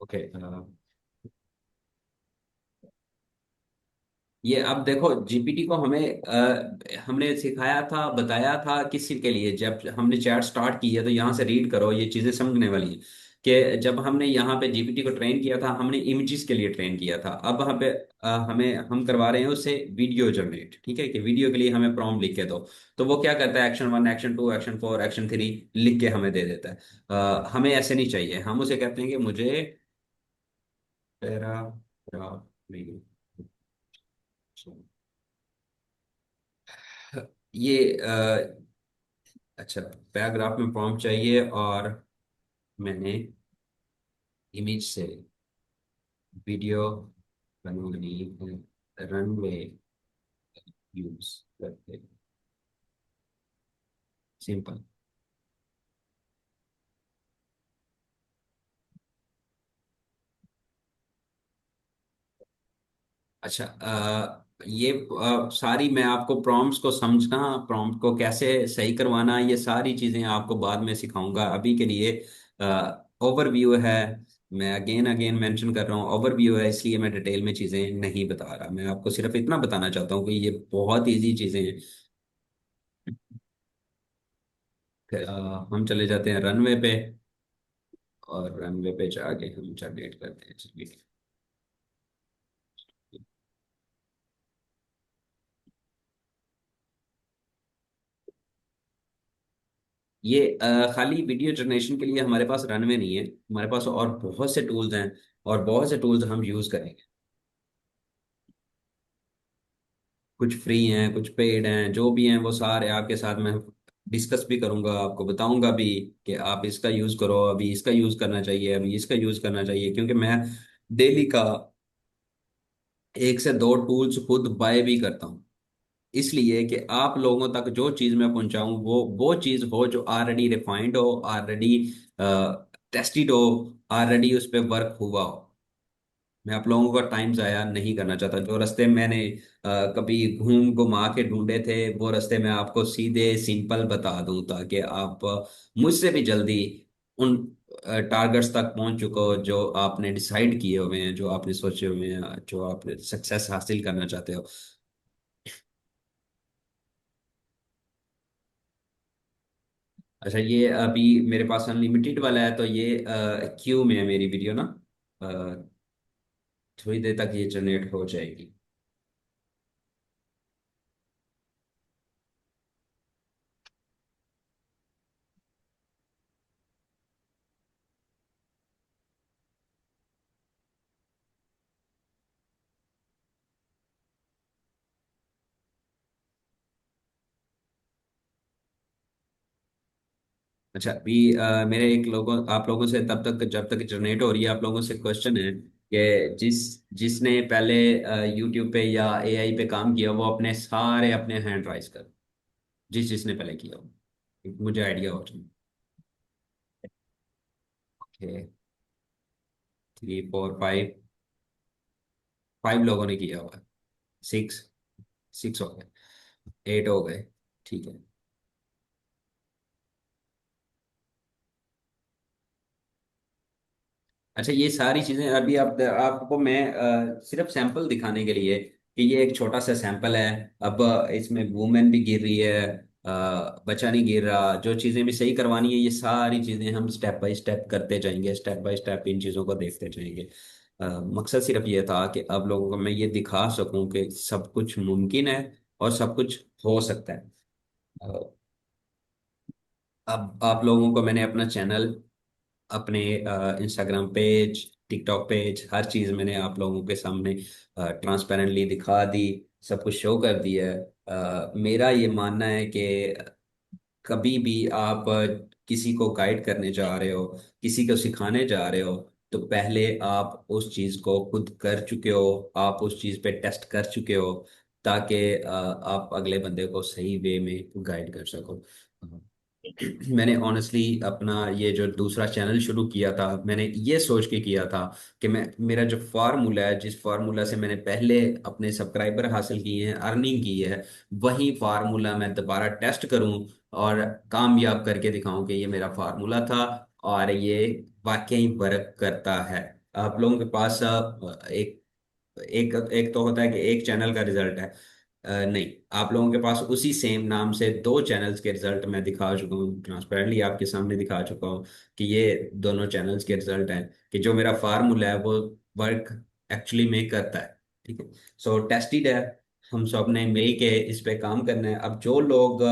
ओके, ये अब देखो, जीपीटी को हमने सिखाया था, बताया था किसी के लिए, जब हमने चैट स्टार्ट की है तो यहाँ से रीड करो, ये चीजें समझने वाली है। कि जब हमने यहाँ पे जीपीटी को ट्रेन किया था, हमने इमेजेस के लिए ट्रेन किया था। अब वहाँ पे हम करवा रहे हैं उससे वीडियो जनरेट, ठीक है, कि वीडियो के लिए हमें प्रॉम्प्ट लिख के दो। तो वो क्या करता है, एक्शन 1, एक्शन 2, एक्शन 4, एक्शन 3 लिख के हमें दे देता है। हमें ऐसे नहीं चाहिए, हम उसे कहते हैं कि मुझे पैराग्राफ में, ये अच्छा, पैराग्राफ में प्रॉम्प्ट चाहिए, और मैंने इमेज से वीडियो बनवानी है, रनवे यूज करके, सिंपल। अच्छा, ये सारी मैं आपको प्रॉम्प्ट्स को समझना, प्रॉम्प्ट को कैसे सही करवाना, ये सारी चीज़ें आपको बाद में सिखाऊंगा। अभी के लिए ओवरव्यू है, मैं अगेन अगेन मेंशन कर रहा हूँ, ओवरव्यू है, इसलिए मैं डिटेल में चीज़ें नहीं बता रहा। मैं आपको सिर्फ इतना बताना चाहता हूँ कि ये बहुत इजी चीज़ें हैं। फिर, हम चले जाते हैं रनवे पे, और रनवे पे जाके हम जनरेट करते हैं, चलिए। ये खाली वीडियो जनरेशन के लिए हमारे पास रनवे नहीं है, हमारे पास और बहुत से टूल्स हैं, और बहुत से टूल्स हम यूज करेंगे। कुछ फ्री हैं, कुछ पेड हैं, जो भी हैं वो सारे आपके साथ मैं डिस्कस भी करूंगा, आपको बताऊंगा भी कि आप इसका यूज करो, अभी इसका यूज करना चाहिए, अभी इसका यूज करना चाहिए, क्योंकि मैं डेली का 1 से 2 टूल्स खुद बाय भी करता हूँ। इसलिए कि आप लोगों तक जो चीज मैं पहुंचाऊं वो चीज हो जो ऑलरेडी रिफाइंड हो, ऑलरेडी टेस्टेड हो, ऑलरेडी उस पर वर्क हुआ हो। मैं आप लोगों का टाइम जाया नहीं करना चाहता। जो रास्ते मैंने कभी घूम घुमा के ढूंढे थे, वो रास्ते मैं आपको सीधे सिंपल बता दूं, ताकि आप मुझसे भी जल्दी उन टारगेट्स तक पहुंच चुको जो आपने डिसाइड किए हुए हैं, जो आपने सोचे हुए हैं, जो आप सक्सेस हासिल करना चाहते हो। अच्छा, ये अभी मेरे पास अनलिमिटेड वाला है, तो ये क्यू में है मेरी वीडियो ना। अ, थोड़ी देर तक ये जनरेट हो जाएगी। अच्छा, अभी मेरे एक लोगों आप लोगों से तब तक जब तक जनरेट हो रही है, आप लोगों से क्वेश्चन है कि जिसने पहले यूट्यूब पे या एआई पे काम किया, वो अपने हैंड राइज कर। जिसने पहले किया हो, मुझे आइडिया हो जाए। ओके, 3 4 5, 5 लोगों ने किया हुआ है। 6, 6 हो गए, 8 हो गए। ठीक है। अच्छा, ये सारी चीजें अभी आपको मैं सिर्फ सैंपल दिखाने के लिए कि ये एक छोटा सा सैंपल है। अब इसमें वुमेन भी गिर रही है, बच्चा नहीं गिर रहा। जो चीजें भी सही करवानी है, ये सारी चीजें हम स्टेप बाय स्टेप करते जाएंगे, स्टेप बाय स्टेप इन चीजों को देखते जाएंगे। मकसद सिर्फ ये था कि अब लोगों को मैं ये दिखा सकूं कि सब कुछ मुमकिन है और सब कुछ हो सकता है। अ, अब आप लोगों को मैंने अपना चैनल, अपने इंस्टाग्राम पेज, टिकटॉक पेज, हर चीज़ मैंने आप लोगों के सामने ट्रांसपेरेंटली दिखा दी, सब कुछ शो कर दिया है। मेरा ये मानना है कि कभी भी आप किसी को गाइड करने जा रहे हो, किसी को सिखाने जा रहे हो, तो पहले आप उस चीज़ को खुद कर चुके हो, आप उस चीज़ पे टेस्ट कर चुके हो, ताकि आप अगले बंदे को सही वे में गाइड कर सको। मैंने ऑनेस्टली अपना ये जो दूसरा चैनल शुरू किया था, मैंने ये सोच के किया था कि मैं मेरा जो फार्मूला है, जिस फार्मूला से मैंने पहले अपने सब्सक्राइबर हासिल किए हैं, अर्निंग की है, वही फार्मूला मैं दोबारा टेस्ट करूं और कामयाब करके दिखाऊं कि ये मेरा फार्मूला था और ये वाकई वर्क करता है। आप लोगों के पास एक एक एक तो होता है कि एक चैनल का रिजल्ट है। नहीं, आप लोगों के पास उसी सेम नाम से 2 चैनल्स के रिजल्ट मैं दिखा चुका हूँ, ट्रांसपेरेंटली आपके सामने दिखा चुका हूँ कि ये दोनों चैनल्स के रिजल्ट हैं, कि जो मेरा फार्मूला है वो वर्क एक्चुअली में करता है। ठीक है, सो टेस्टेड है। हम सब ने मिल के इस पे काम करना है। अब जो लोग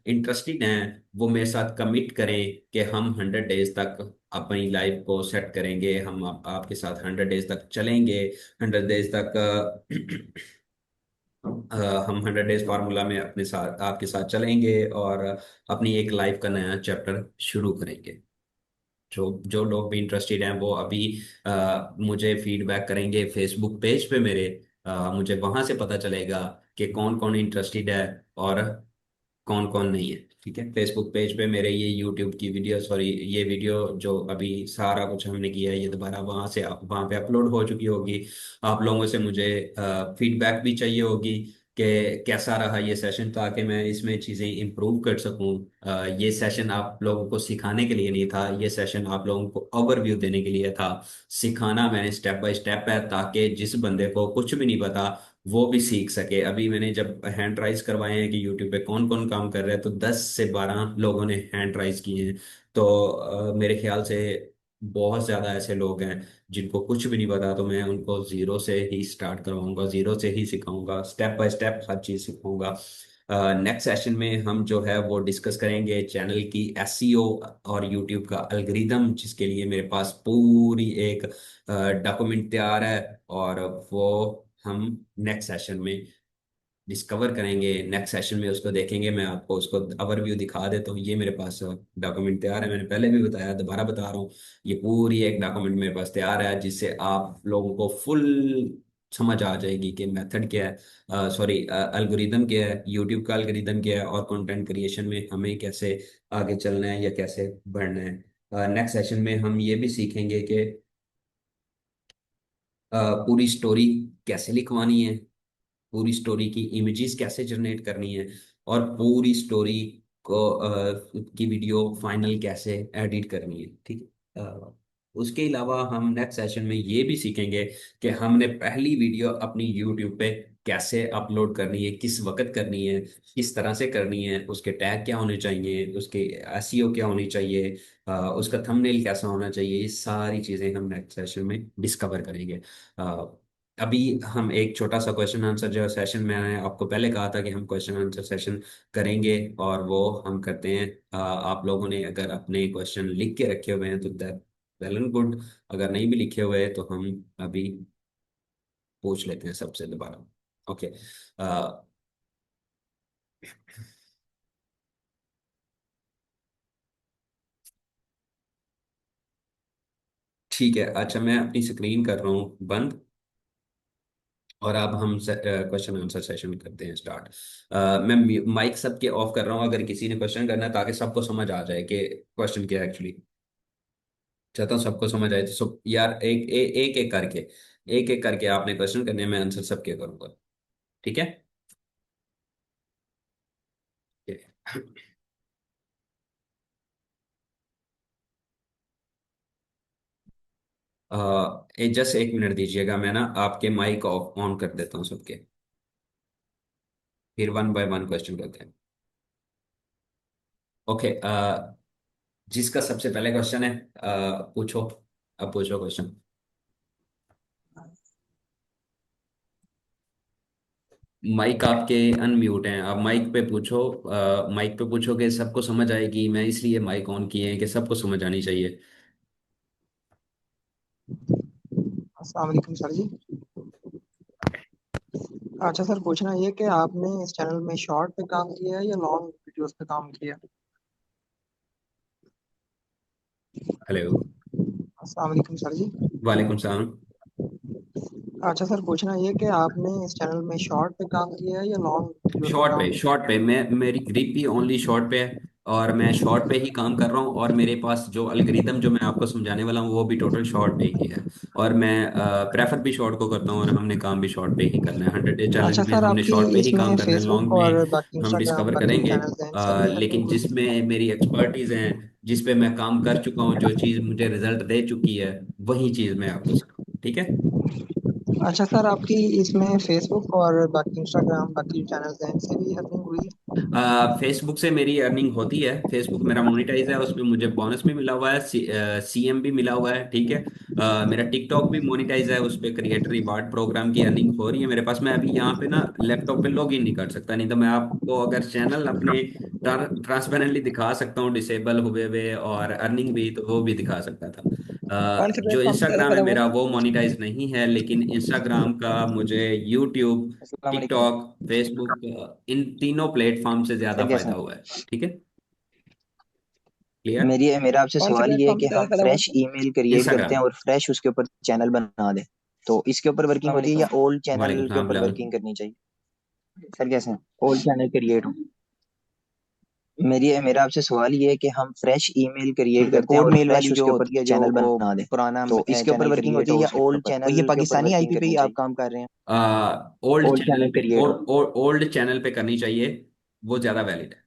इंटरेस्टेड हैं, वो मेरे साथ कमिट करें कि हम 100 डेज तक अपनी लाइफ को सेट करेंगे। हम आपके साथ 100 डेज तक चलेंगे। 100 डेज तक हम 100 डेज फार्मूला में अपने साथ आपके साथ चलेंगे और अपनी एक लाइफ का नया चैप्टर शुरू करेंगे। जो जो लोग भी इंटरेस्टेड हैं, वो अभी मुझे फीडबैक करेंगे फेसबुक पेज पे मेरे। मुझे वहां से पता चलेगा कि कौन कौन इंटरेस्टेड है और कौन कौन नहीं है। ठीक है, फेसबुक पेज पे मेरे ये यूट्यूब की वीडियो, सॉरी, ये वीडियो जो अभी सारा कुछ हमने किया है, ये दोबारा वहाँ पे अपलोड हो चुकी होगी। आप लोगों से मुझे फीडबैक भी चाहिए होगी कि कैसा रहा ये सेशन, ताकि मैं इसमें चीज़ें इम्प्रूव कर सकूं। ये सेशन आप लोगों को सिखाने के लिए नहीं था, ये सेशन आप लोगों को ओवरव्यू देने के लिए था। सिखाना मैंने स्टेप बाय स्टेप है, ताकि जिस बंदे को कुछ भी नहीं पता वो भी सीख सके। अभी मैंने जब हैंड राइज करवाए हैं कि यूट्यूब पे कौन कौन काम कर रहा है, तो 10 से 12 लोगों ने हैंड राइज किए हैं। तो मेरे ख्याल से बहुत ज़्यादा ऐसे लोग हैं जिनको कुछ भी नहीं पता, तो मैं उनको ज़ीरो से ही स्टार्ट करवाऊंगा, ज़ीरो से ही सिखाऊंगा, स्टेप बाय स्टेप हर चीज़ सिखाऊंगा। नेक्स्ट सेशन में हम जो है वो डिस्कस करेंगे चैनल की एसईओ और यूट्यूब का एल्गोरिदम, जिसके लिए मेरे पास पूरी एक डॉक्यूमेंट तैयार है। और वो हम नेक्स्ट सेशन में डिस्कवर करेंगे, नेक्स्ट सेशन में उसको देखेंगे। मैं आपको उसको ओवरव्यू दिखा देता हूँ। ये मेरे पास डॉक्यूमेंट तैयार है, मैंने पहले भी बताया, दोबारा बता रहा हूँ। ये पूरी एक डॉक्यूमेंट मेरे पास तैयार है, जिससे आप लोगों को फुल समझ आ जाएगी कि मेथड क्या है, सॉरी एल्गोरिदम क्या है, यूट्यूब का एल्गोरिदम क्या है, और कंटेंट क्रिएशन में हमें कैसे आगे चलना है या कैसे बढ़ना है। नेक्स्ट सेशन में हम ये भी सीखेंगे कि पूरी स्टोरी कैसे लिखवानी है, पूरी स्टोरी की इमेजेस कैसे जनरेट करनी है, और पूरी स्टोरी को की वीडियो फाइनल कैसे एडिट करनी है। ठीक है। उसके अलावा हम नेक्स्ट सेशन में ये भी सीखेंगे कि हमने पहली वीडियो अपनी यूट्यूब पे कैसे अपलोड करनी है, किस वक्त करनी है, किस तरह से करनी है, उसके टैग क्या होने चाहिए, उसके एसईओ क्या होनी चाहिए, उसका थंबनेल कैसा होना चाहिए, ये सारी चीज़ें हम नेक्स्ट सेशन में डिस्कवर करेंगे। अभी हम एक छोटा सा क्वेश्चन आंसर जो सेशन, मैंने आपको पहले कहा था कि हम क्वेश्चन आंसर सेशन करेंगे, और वो हम करते हैं। आप लोगों ने अगर अपने क्वेश्चन लिख के रखे हुए हैं तो दैट वेल एंड गुड, अगर नहीं भी लिखे हुए हैं तो हम अभी पूछ लेते हैं सबसे दोबारा। ओके। ठीक है, अच्छा मैं अपनी स्क्रीन कर रहा हूँ बंद, और अब हम क्वेश्चन आंसर सेशन करते हैं स्टार्ट। मैं माइक सबके ऑफ कर रहा हूँ, अगर किसी ने क्वेश्चन करना है, ताकि सबको समझ आ जाए कि क्वेश्चन क्या है एक्चुअली। चाहता हूँ सबको समझ आए, तो सब यार एक एक करके, एक एक करके आपने क्वेश्चन करने में आंसर सबके करूंगा। ठीक है। जस्ट एक मिनट दीजिएगा, मैं ना आपके माइक ऑफ ऑन कर देता हूँ सबके, फिर वन बाय वन क्वेश्चन करते हैं। ओके। जिसका सबसे पहले क्वेश्चन है, पूछो। अब पूछो क्वेश्चन। माइक आपके अनम्यूट हैं, आप माइक पे पूछो। माइक पे पूछोगे सबको समझ आएगी, मैं इसलिए माइक ऑन किए हैं कि सबको समझ आनी चाहिए। अस्सलाम वालेकुम सर जी। अच्छा सर, पूछना ये कि आपने इस चैनल में शॉर्ट पे काम किया है या लॉन्ग वीडियोस पे काम किया है? हेलो। अस्सलाम वालेकुम सर जी। वालेकुम सलाम। अच्छा सर, पूछना ये कि आपने इस चैनल में शॉर्ट पे काम किया है या लॉन्ग वीडियोस पे शॉर्ट काम पे, किया शॉर्ट पे, मैं मेरी ग्रिप भी ओनली शॉर्ट पे है, और मैं शॉर्ट पे ही काम कर रहा हूँ, और मेरे पास जो अलगरिदम जो मैं आपको समझाने वाला हूँ वो भी टोटल शॉर्ट पे ही है। और मैं प्रेफर भी शॉर्ट को करता हूँ, और हमने काम भी शॉर्ट पे ही करना है। 100 डे है? चैलेंज अच्छा में सर, हमने आपकी शॉर्ट पे ही काम इसमें करना है, फेसबुक लॉन्ग में और बाकी हम इंस्टाग्राम डिस्कवर बाकी जो करेंगे। चैनल्स हैं इनसे भी लेकिन अर्निंग हुई? जिसमें मेरी एक्सपर्टीज हैं, जिस पे मैं काम कर चुका हूँ, जो चीज़ मुझे रिजल्ट दे चुकी है, वही चीज़ मैं आपको सिखाऊँ। ठीक है। अच्छा सर, आपकी इसमें फेसबुक और बाकी इंस्टाग्राम बाकी जो चैनल्स हैं इनसे भी अर्निंग हुई है? फेसबुक से मेरी अर्निंग होती है, फेसबुक मेरा मोनेटाइज है, उसमें मुझे बोनस भी मिला हुआ है, सीएम भी मिला हुआ है। ठीक है। मेरा टिकटॉक भी मोनेटाइज है, उस पर क्रिएटर रिवार्ड प्रोग्राम की अर्निंग हो रही है मेरे पास। मैं अभी यहाँ पे ना लैपटॉप पे लॉग इन नहीं कर सकता, नहीं तो मैं आपको अगर चैनल अपने ट्रांसपेरेंटली दिखा सकता हूँ, डिसेबल हुए हुए और अर्निंग भी, तो वो भी दिखा सकता था। कौन से जो प्लेटफॉर्म से ज़्यादा इंस्टाग्राम है फायदा हुआ मेरा, है? वो मोनेटाइज नहीं है, लेकिन इंस्टाग्राम का मुझे यूट्यूब, अस्सलाम वालेकुम। टिकटॉक, फेसबुक, इन तीनों प्लेटफॉर्म से ज्यादा सर कैसे फायदा हैं? हुआ है। ठीक है। क्लियर। मेरा आपसे कौन से सवाल ये है प्लेटफॉर्म कि से ज्यादा हम फायदा हुआ फ्रेश सर? ईमेल क्रिएट करते इंस्टाग्राम। हैं और फ्रेश उसके ऊपर चैनल बना दें, तो इसके ऊपर वर्किंग अस्सलाम होती है या वालेकुम। ओल्ड वालेकुम चैनल के सलाम ऊपर बिलाल। वर्किंग करनी चाहिए? सर कैसे हैं? ओल्ड चैनल क्रिएट हो। मेरा आपसे सवाल ये है कि हम फ्रेश ईमेल क्रिएट ठीक है, करते हैं कोड और मेल फ्रेश वाली जो उसके ऊपर होती है, जो चैनल वो बना दें, पुराना तो इसके ऊपर चैनल वर्किंग क्रिएट होती हो है या उसके ओल्ड ऊपर, और चैनल ये के ऊपर पाकिस्तानी वर्किंग आईपी पे करनी ही आप चाहिए? काम कर रहे हैं? ओल्ड ओल्ड चैनल चैनल पे, क्रिएट हो। ओल्ड चैनल पे करनी चाहिए, वो ज्यादा वैलिड है।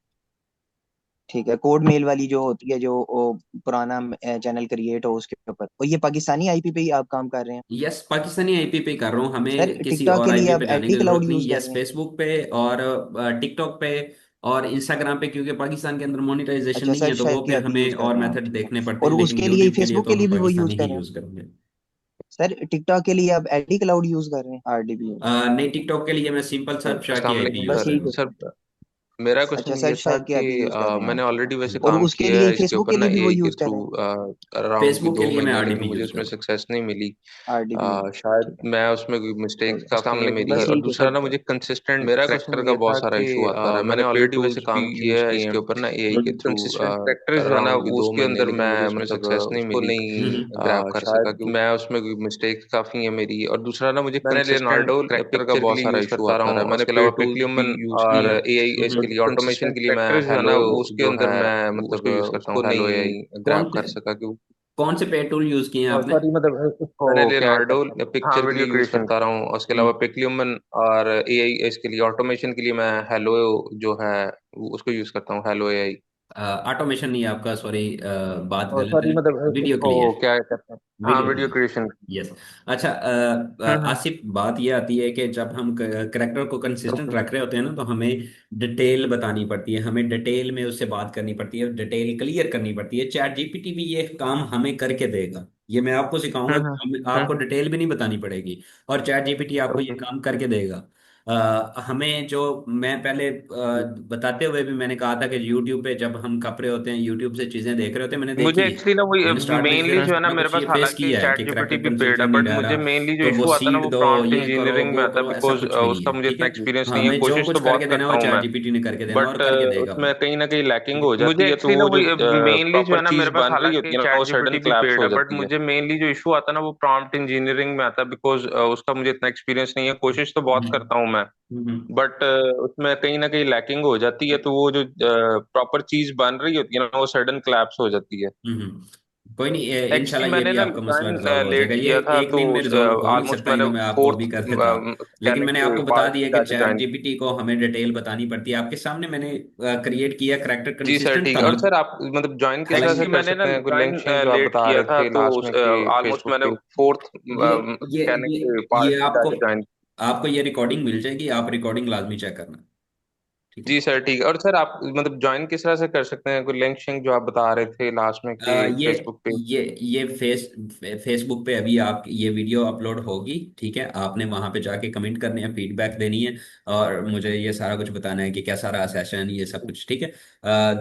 ठीक है, कोड मेल वाली जो होती है, जो वो पुराना चैनल क्रिएट हो उसके ऊपर, और ये पाकिस्तानी आईपी पे ही आप काम कर रहे हैं? यस, पाकिस्तानी आईपी पे कर रहा हूँ, सर, हमें किसी टिकटॉक और के लिए आईपी आप पे जाने एडी की क्लाउड जरूरत नहीं। यूज कर यस, रहे हैं? फेसबुक पे और टिकटॉक पे और इंस्टाग्राम पे, क्योंकि पाकिस्तान के अंदर मोनेटाइजेशन अच्छा नहीं सर, है, तो वो शायद कि पे आप हमें यूज कर और रहे हैं आप, मेथड ठीक है। देखने पड़ते और हैं, लेकिन उसके लिए यूट्यूब के लिए फेसबुक तो के लिए हम भी वो यूज पाकिस्तानी कर ही रहे हैं? यूज करेंगे। सर, टिकटॉक के लिए आप एडी क्लाउड यूज कर रहे हैं, आरडीबी यूज? नहीं, टिकटॉक के लिए मैं सिंपल सर्फ शाह की अस्सलाम आईपी वालेकुम यूज बस कर यही सर। रहा हूँ। सर क्वेश्चन था। मेरा अच्छा क्वेश्चन सर्च ये था के आप कि ये यूज कर रहे हैं मैंने ऑलरेडी वैसे और काम उसके किया लिए है इसके फेसबुक ऊपर के ना लिए भी वो एआई के यूज कर थ्रू रहे हैं। अराउंड फेसबुक के दो लिए मैं महीने, लेकिन आरडीबी मुझे यूज कर उसमें रहा हूँ। सक्सेस नहीं मिली। आरडीबी शायद ठीक है। मैं उसमें मिस्टेक्स अस्सलाम काफी है वालेकुम, मेरी। बस और यही तो दूसरा सर ना मुझे कंसिस्टेंट मेरा करेक्टर का बहुत सारा इशू आता है। मैंने ऑलरेडी वैसे काम किया है इसके ऊपर ना एआई के थ्रू कंसिस्टेंट करेक्टर जो है ना उसके अंदर मैं सक्सेस नहीं मिली। ग्रैब कर सका कि मैं उसमें मिस्टेक्स काफी है मेरी। और दूसरा ना मुझे मैंने लेनार्डो करेक्टर का बहुत सारा इशू आता है। मैंने उसके अलावा पिक्यूमन और एआई इसके लिए ऑटोमेशन के लिए मैं हेलो उसके अंदर मैं मतलब यूज करता हूँ हेलो एआई कौन ग्रैब कर सका कि कौन से पेड टूल यूज किए हैं आपने? सॉरी मतलब इसको मैंने लेनार्डो पिक्चर के लिए यूज करता रहा हूँ। उसके अलावा पिक्यूमन और एआई इसके लिए ऑटोमेशन के लिए मैं हेलो जो है उसको यूज करता हूँ हेलो एआई। ऑटोमेशन नहीं आपका, सॉरी, बात गलत सॉरी है। मतलब वीडियो इसको क्लियर, क्या कहते हैं, हाँ video video clear. Creation. Yes. अच्छा, हम्म। आसिफ, बात ये आती है कि जब हम करेक्टर को कंसिस्टेंट ओके। रख रहे होते हैं ना, तो हमें डिटेल बतानी पड़ती है, हमें डिटेल में उससे बात करनी पड़ती है, डिटेल क्लियर करनी पड़ती है। चैट जीपीटी भी ये काम हमें करके देगा। ये मैं आपको सिखाऊंगा कि आपको डिटेल भी नहीं बतानी पड़ेगी, और चैट जीपीटी आपको ये ओके। काम करके देगा। हमें जो मैं पहले बताते हुए भी मैंने कहा था कि यूट्यूब पे जब हम कप रहे होते हैं, यूट्यूब से चीजें देख रहे होते हैं, मैंने मुझे देखी है। एक्चुअली ना वो मैंने स्टार्ट में मेनली फिर जो है ना ना मेरे कुछ पास ये फेस हालांकि किया है चैट कि जीपीटी करेक्टर भी पेड है, कंसिस्टेंट नहीं बट रह मुझे रहा, मेनली जो तो वो इशू आता है ना सीड वो दो, प्रॉम्प्ट ये करो, इंजीनियरिंग में वो आता है। करो, ऐसा बिकॉज कुछ भी नहीं उसका है, मुझे ठीक इतना है। एक्सपीरियंस नहीं है। हमें जो कोशिश कुछ तो करके बहुत देना है वो करता हूँ चैट मैं, जीपीटी ने करके देना और बट करके देगा वो। उसमें कहीं ना कहीं लैकिंग हो मुझे जाती है। तो एक्चुअली ना वो वो जो मेनली जो है प्रॉपर ना चीज मेरे पास बन रही हालांकि होती है ना वो चैट सडन जीपीटी भी क्लैप्स पेड हो है, बट जाती है। मुझे मेनली जो इशू आता है ना वो प्रॉम्प्ट इंजीनियरिंग में आता है। बिकॉज उसका मुझे इतना एक्सपीरियंस नहीं है। कोशिश तो बहुत करता हूँ मैं, बट उसमें कहीं ना कहीं लैकिंग हो जाती है। तो वो जो प्रॉपर चीज बन रही होती है ना वो सडन क्लैप्स हो जाती है। कोई नहीं, एक्चुअली इंशाल्लाह ये मैंने भी ना आपका मसला ज्वाइन रिजॉल्व हो लेट जाएगा। ये किया था, एक तो दिन में रिजॉल्व हो नहीं ऑलमोस्ट सकता, मैंने ये मैं आपको फोर्थ अभी कर देता। लेकिन कहने मैंने के आपको बता पार्ट दिया में कि जाके चैट ज्वाइन। जीपीटी को हमें डिटेल बतानी पड़ती है। आपके सामने मैंने क्रिएट किया, करेक्टर जी सर कंसिस्टेंट ठीक था है। ना। और सर आप मतलब ज्वाइन किस तरह से हालांकि कर मैंने ना सकते हैं? कोई लिंक ज्वाइन शिंक जो आप लेट बता किया रहे था, थे तो लास्ट में कि ऑलमोस्ट फेसबुक मैंने के फोर्थ ये ये कहने ये के पार्ट ये में आपको जाके ज्वाइन। आपको ये रिकॉर्डिंग मिल जाएगी, आप रिकॉर्डिंग लाजमी चेक करना, ठीक है। जी सर ठीक है। और सर आप मतलब ज्वाइन किस तरह से कर सकते हैं? कोई लिंक शिंक जो आप बता रहे थे लास्ट में कि ये फेसबुक पे। ये फेसबुक पे अभी आप ये वीडियो अपलोड होगी, ठीक है। आपने वहां पे जाके कमेंट करने हैं, फीडबैक देनी है, और मुझे ये सारा कुछ बताना है कि कैसा रहा सेशन, ये सब कुछ, ठीक है।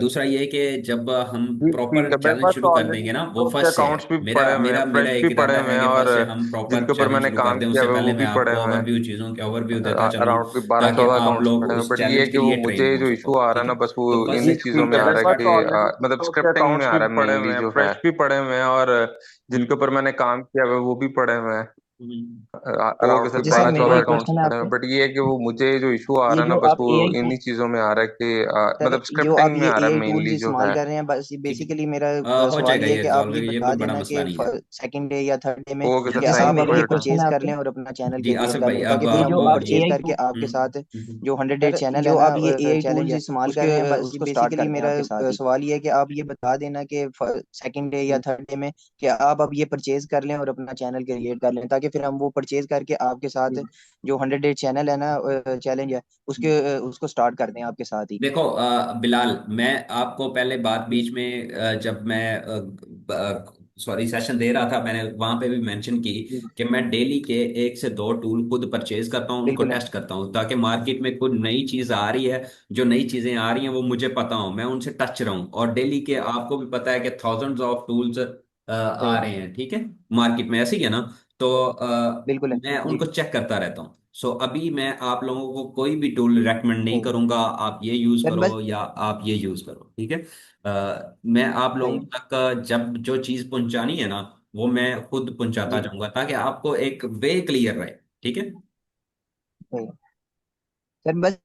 दूसरा ये है कि जब हम जी ठीक प्रॉपर है। मेरे चैनल पास तो शुरू कर ऑलरेडी देंगे ना, वो उसके फर्स्ट से है। अकाउंट्स भी मेरा पड़े हुए हैं, मेरा मेरा फ्रेंड्स भी एक पड़े इरादा हुए है हैं, कि और फर्स्ट से हम प्रॉपर जिनके ऊपर चैनल मैंने शुरू काम करते हैं, किया उससे हुआ है वो पहले मैं भी पड़े आपको हुए हैं। ओवरव्यू, चीज़ों के ओवरव्यू देता चलूँ, अराउंड कोई बारह ताकि चौदह आप अकाउंट्स लोग पड़े हैं। उस बट ये है चैलेंज के कि वो लिए ट्रेन मुझे हो जो सको, इशू आ रहा है ठीक ना है। बस वो तो फर्स्ट इन्हीं चीजों में आ रहा है फर्स्ट कि ऑलरेडी मतलब उसके स्क्रिप्टिंग में अकाउंट्स आ भी रहा है पड़े हुए मेनली हैं, जो है। फ्रेंड्स भी पड़े हुए हैं, और जिनके ऊपर मैंने काम किया हुआ है वो भी पड़े हुए हैं। ओके अराउंड सर, कोई जी सर बारह बात मेरा चौदह एक अकाउंट्स क्वेश्चन है पड़े हैं। आपसे। बट ये है कि वो मुझे जो इशू आ ये रहा है ना जो बस आप वो एआई इन्हीं चीजों में आ रहा है कि सर मतलब जो आप स्क्रिप्टिंग में ये आ रहा है एआई टूल्स मेनली जो इस्तेमाल है। कर रहे हैं, बस ठीक है। बेसिकली मेरा हो सवाल जाएगा ये है ये कि आप रिजॉल्व, ये ये बता कोई बड़ा देना मसला कि नहीं है। सेकंड डे या थर्ड डे में ओके सर कि जैसे थैंक आप यू अब फॉर ये योर टाइम। परचेज कर लें और अपना चैनल जी क्रिएट आसिफ कर भाई, लें, ताकि अब फिर आप हम वो ये परचेज करके आपके साथ जो 100 डे सर चैनल है जो ना आप ये एआई चैलेंज टूल्स है, इस्तेमाल कर उसके रहे हैं, बस उसको स्टार्ट बेसिकली करते हैं मेरा आपके साथ ही। सवाल ये है कि आप ये बता देना कि सेकंड डे या थर्ड डे में कि आप अब ये परचेज कर लें और अपना चैनल क्रिएट कर लें, ताकि फिर हम वो परचेज करके आपके साथ जो 100 डे चैनल है ना चैलेंज है उसके उसको स्टार्ट कर दें आपके साथ ही। देखो, बिलाल, मैं आपको पहले बात बीच में जब मैं सॉरी सेशन दे रहा था, मैंने वहां पे भी मेंशन की कि मैं डेली के 1 से 2 टूल खुद परचेज करता हूँ, उनको बिल्कुल है। टेस्ट करता हूँ, ताकि मार्केट में कोई नई चीज आ रही है, जो नई चीजें आ रही हैं वो मुझे पता हो, मैं उनसे टच रहूं। और डेली के आपको भी पता है कि थाउजेंड्स ऑफ टूल्स आ सही रहे हैं, ठीक है, मार्केट में, ऐसे ही है ना। तो बिल्कुल है मैं जी। उनको चेक करता रहता हूँ। सो अभी मैं आप लोगों को कोई भी टूल रेकमेंड नहीं सही करूंगा, आप ये यूज सर बस करो या आप ये यूज करो, ठीक है। मैं आप लोगों सही तक जब जो चीज पहुंचानी है ना, वो मैं खुद पहुंचाता जी जाऊंगा, ताकि आपको एक वे क्लियर रहे, ठीक है। सही सर बस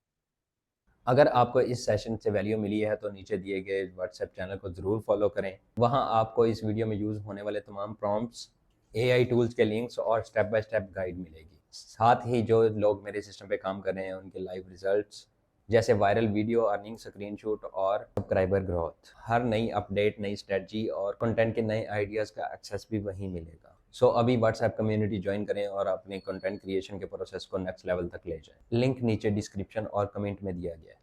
अगर आपको इस सेशन से वैल्यू मिली है तो नीचे दिए गए व्हाट्सएप चैनल को ज़रूर फॉलो करें। वहाँ आपको इस वीडियो में यूज़ होने वाले तमाम प्रॉम्प्ट्स, एआई टूल्स के लिंक्स और स्टेप बाय स्टेप गाइड मिलेगी। साथ ही जो लोग मेरे सिस्टम पे काम कर रहे हैं उनके लाइव रिजल्ट्स, जैसे वायरल वीडियो, अर्निंग स्क्रीनशॉट और सब्सक्राइबर ग्रोथ, हर नई अपडेट, नई स्ट्रेटजी और कंटेंट के नए आइडियाज़ का एक्सेस भी वहीं मिलेगा। सो अभी व्हाट्सएप कम्युनिटी ज्वाइन करें और अपने कंटेंट क्रिएशन के प्रोसेस को नेक्स्ट लेवल तक ले जाएं। लिंक नीचे डिस्क्रिप्शन और कमेंट में दिया गया है।